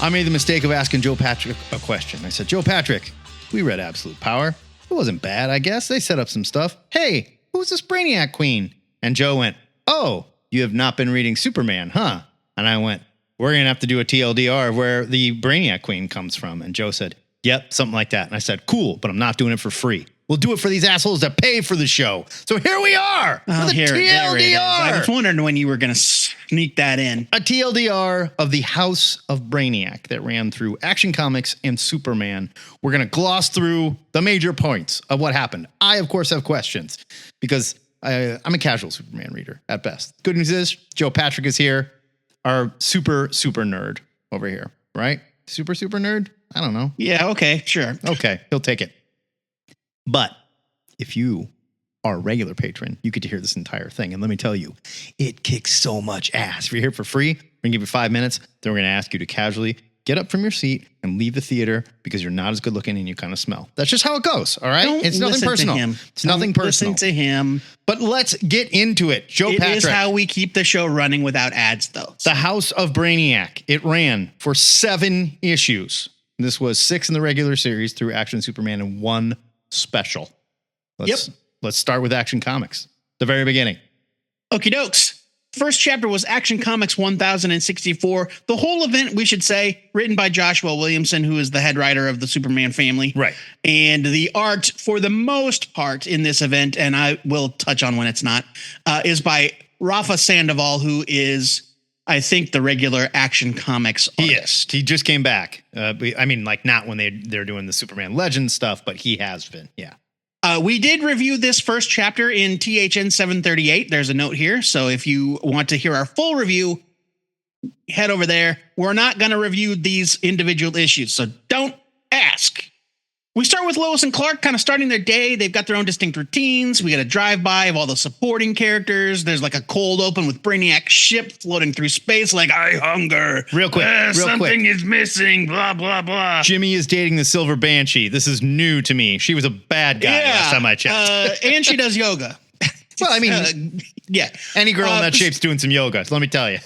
I made the mistake of asking Joe Patrick a question. I said, Joe Patrick, we read Absolute Power. It wasn't bad, I guess. They set up some stuff. Hey, who's this Brainiac Queen? And Joe went, oh, you have not been reading Superman, huh? And I went, we're going to have to do a TLDR of where the Brainiac Queen comes from. And Joe said, yep, something like that. And I said, cool, but I'm not doing it for free. We'll do it for these assholes that pay for the show. So here we are with a TLDR. I was wondering when you were going to sneak that in. A TLDR of the House of Brainiac that ran through Action Comics and Superman. We're going to gloss through the major points of what happened. I, of course, have questions because I'm a casual Superman reader at best. Good news is Joe Patrick is here, our super nerd over here, right? Super nerd? I don't know. Yeah, okay, sure. Okay, he'll take it. But if you our regular patron, you get to hear this entire thing. And let me tell you, it kicks so much ass. If you're here for free, we're going to give you 5 minutes. Then we're going to ask you to casually get up from your seat and leave the theater because you're not as good looking and you kind of smell. That's just how it goes. All right. It's nothing personal. It's nothing personal. Listen to him. But let's get into it. Joe Patrick. It is how we keep the show running without ads, though. The House of Brainiac. It ran for 7 issues. This was 6 in the regular series through Action Superman and 1 special. Let's start with Action Comics. The very beginning. Okie dokes. First chapter was Action Comics 1064. The whole event, we should say, written by Joshua Williamson, who is the head writer of the Superman family. Right. And the art, for the most part in this event, and I will touch on when it's not, is by Rafa Sandoval, who is, I think, the regular Action Comics artist. Yes, he just came back. I mean, like, not when they're doing the Superman Legends stuff, but he has been, yeah. We did review this first chapter in THN 738. There's a note here. So if you want to hear our full review, head over there. We're not going to review these individual issues, so don't ask. We start with Lois and Clark kind of starting their day. They've got their own distinct routines. We get a drive-by of all the supporting characters. There's like a cold open with Brainiac's ship floating through space like, I hunger. Real quick. Something is missing, blah, blah, blah. Jimmy is dating the Silver Banshee. This is new to me. She was a bad guy last time I checked. And she does yoga. Well, I mean, yeah. Any girl in that shape's doing some yoga, let me tell you.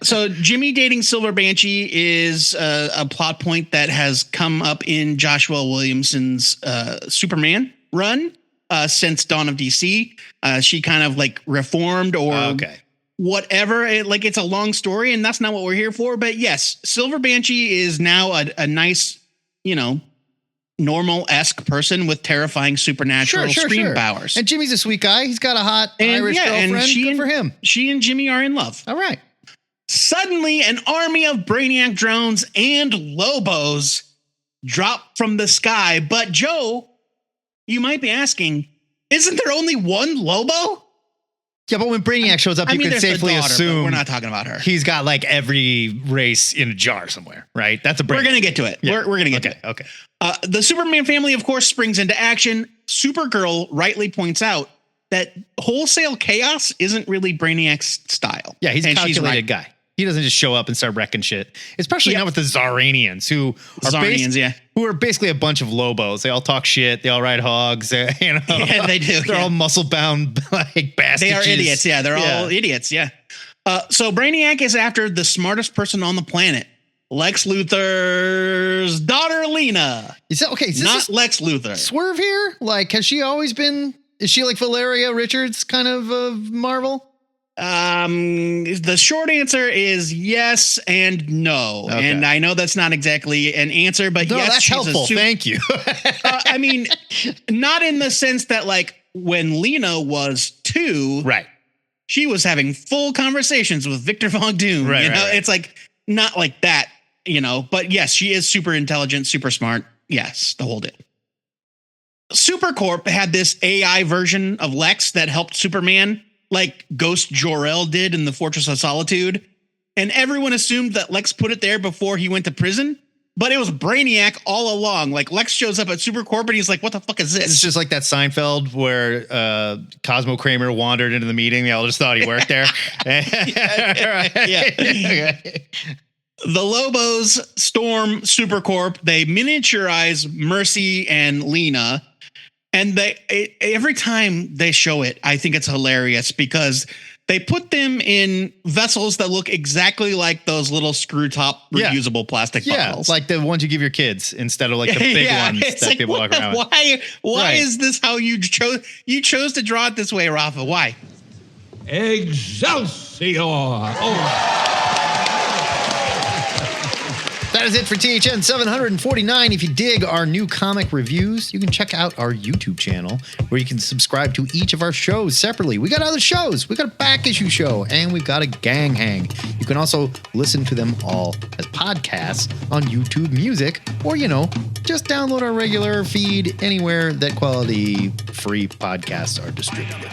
So Jimmy dating Silver Banshee is a plot point that has come up in Joshua Williamson's Superman run since Dawn of DC. She kind of like reformed or whatever. It's a long story, and that's not what we're here for. But yes, Silver Banshee is now a nice, normal-esque person with terrifying supernatural scream powers. And Jimmy's a sweet guy. He's got a hot Irish girlfriend. And good for him. She and Jimmy are in love. All right. Suddenly, an army of Brainiac drones and Lobos drop from the sky. But Joe, you might be asking, isn't there only one Lobo? Yeah, but when Brainiac shows up, you can safely assume we're not talking about her. He's got like every race in a jar somewhere, right? That's a Brainiac. We're going to get to it. Yeah. We're going to get to it. Okay. The Superman family, of course, springs into action. Supergirl rightly points out that wholesale chaos isn't really Brainiac's style. Yeah, he's a calculated guy. He doesn't just show up and start wrecking shit, especially not with the Zaranians, who are basically a bunch of Lobos. They all talk shit. They all ride hogs. Yeah, they do. They're all muscle bound like bastards. They are idiots. Yeah, they're all idiots. Yeah. So Brainiac is after the smartest person on the planet, Lex Luthor's daughter, Lena. Is that okay? Is not Lex Luthor. Swerve here? Like, has she always been? Is she like Valeria Richards kind of Marvel? The short answer is yes and no. Okay. And I know that's not exactly an answer, but yes, that's helpful. Thank you. I mean, not in the sense that like when Lena was 2, right? She was having full conversations with Victor Von Doom. Right. It's like not like that, but yes, she is super intelligent, super smart. Yes. The whole deal. Supercorp had this AI version of Lex that helped Superman, like Ghost Jor-El did in the Fortress of Solitude. And everyone assumed that Lex put it there before he went to prison, but it was Brainiac all along. Like Lex shows up at Supercorp and he's like, what the fuck is this? It's just like that Seinfeld where Cosmo Kramer wandered into the meeting. They all just thought he worked there. The Lobos storm Supercorp. They miniaturize Mercy and Lena. And every time they show it, I think it's hilarious because they put them in vessels that look exactly like those little screw top reusable plastic bottles. Yeah, like the ones you give your kids instead of like the big ones that people walk around with. Why is this how you chose? You chose to draw it this way, Rafa. Why? Excelsior! That is it for THN 749. If you dig our new comic reviews, you can check out our YouTube channel where you can subscribe to each of our shows separately. We got other shows. We got a back issue show and we've got a gang hang. You can also listen to them all as podcasts on YouTube Music or, just download our regular feed anywhere that quality free podcasts are distributed.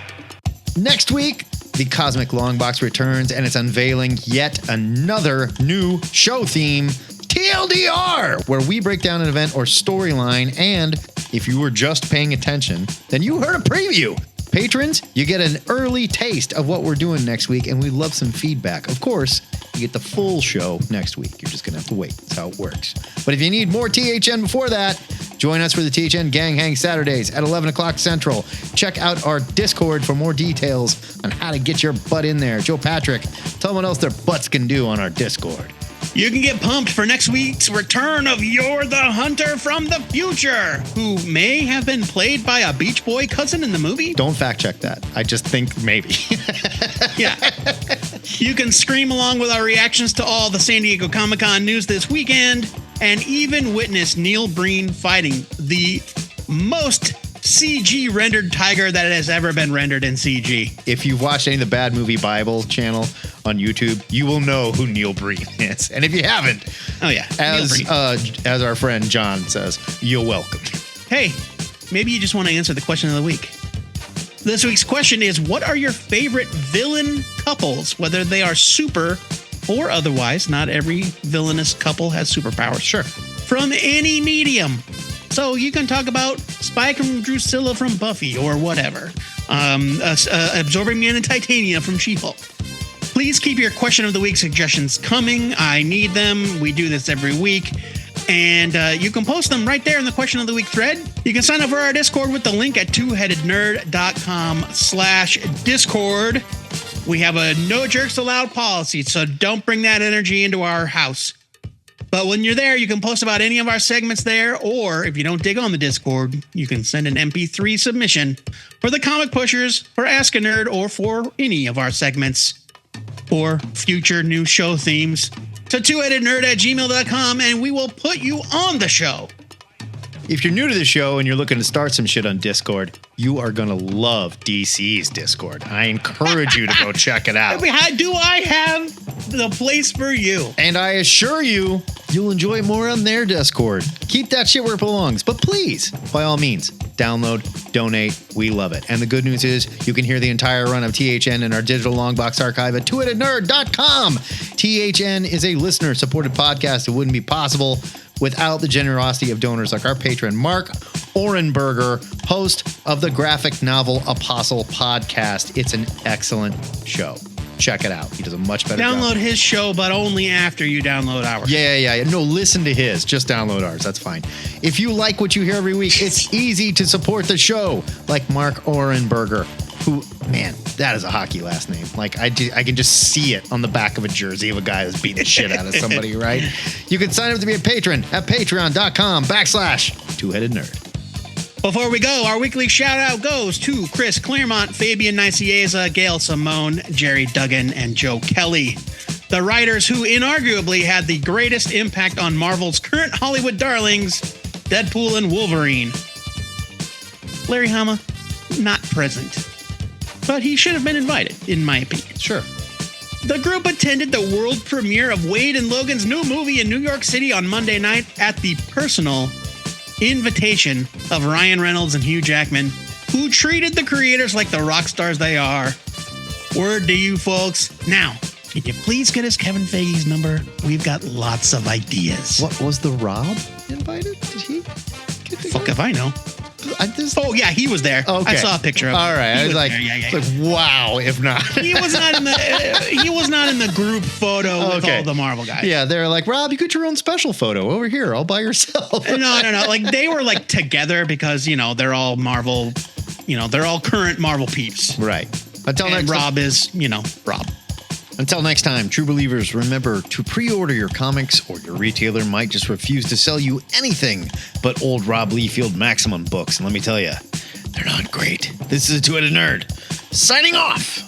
Next week, the Cosmic Long Box returns and it's unveiling yet another new show theme, TLDR, where we break down an event or storyline and If you were just paying attention, then you heard a preview. Patrons, you get an early taste of what we're doing next week, and we'd love some feedback. Of course, you get the full show next week. You're just going to have to wait. That's how it works. But if you need more THN before that, join us for the THN Gang Hang Saturdays at 11 o'clock Central. Check out our Discord for more details on how to get your butt in there. Joe Patrick, tell them what else their butts can do on our Discord. You can get pumped for next week's return of You're the Hunter from the Future, who may have been played by a Beach Boy cousin in the movie. Don't fact check that. I just think maybe. Yeah. You can scream along with our reactions to all the San Diego Comic-Con news this weekend, and even witness Neil Breen fighting the most CG rendered tiger that has ever been rendered in CG. If you've watched any of the Bad Movie Bible channel on YouTube, you will know who Neil Breen is. And if you haven't, oh yeah, as our friend John says, you're welcome. Hey, maybe you just want to answer the question of the week. This week's question is, what are your favorite villain couples, whether they are super or otherwise? Not every villainous couple has superpowers. Sure. From any medium. So you can talk about Spike from Drusilla from Buffy or whatever. Absorbing Man and Titania from She-Hulk. Please keep your question of the week suggestions coming. I need them. We do this every week. And you can post them right there in the question of the week thread. You can sign up for our Discord with the link at twoheadednerd.com/Discord. We have a no jerks allowed policy, so don't bring that energy into our house. But when you're there, you can post about any of our segments there, or if you don't dig on the Discord, you can send an MP3 submission for the Comic Pushers, for Ask a Nerd, or for any of our segments, or future new show themes to twoheadednerd@gmail.com, and we will put you on the show. If you're new to the show and you're looking to start some shit on Discord, you are going to love DC's Discord. I encourage you to go check it out. Do I have the place for you? And I assure you, you'll enjoy more on their Discord. Keep that shit where it belongs. But please, by all means, download, donate. We love it. And the good news is you can hear the entire run of THN in our digital longbox archive at twoheadednerd.com. THN is a listener-supported podcast. It wouldn't be possible without the generosity of donors like our patron, Mark Orenberger, host of the graphic novel Apostle podcast. It's an excellent show. Check it out. He does a much better job. Download his show, but only after you download ours. Yeah. No, listen to his. Just download ours. That's fine. If you like what you hear every week, it's easy to support the show, like Mark Orenberger, who, man, that is a hockey last name. Like, I can just see it on the back of a jersey of a guy that's beating the shit out of somebody, right? You can sign up to be a patron at patreon.com/twoheadednerd. Before we go, our weekly shout out goes to Chris Claremont, Fabian Nicieza, Gail Simone, Jerry Duggan, and Joe Kelly, the writers who inarguably had the greatest impact on Marvel's current Hollywood darlings, Deadpool and Wolverine. Larry Hama, not present, but he should have been invited, in my opinion. Sure. The group attended the world premiere of Wade and Logan's new movie in New York City on Monday night at the personal invitation of Ryan Reynolds and Hugh Jackman, who treated the creators like the rock stars they are. Word to you folks. Now, can you please get us Kevin Feige's number? We've got lots of ideas. What was the Rob invited? Did he? Fuck if I know. Oh yeah, he was there. Okay. I saw a picture of him. All right, I was like, Yeah. like, wow, if not. He was not in the group photo with all the Marvel guys. Yeah, they're like, Rob, you get your own special photo over here all by yourself. No. Like, they were like together because, they're all Marvel, they're all current Marvel peeps. Right. And Rob is, Rob. Until next time, true believers, remember to pre-order your comics or your retailer might just refuse to sell you anything but old Rob Liefeld Maximum books. And let me tell you, they're not great. This is a Two-Headed Nerd, signing off.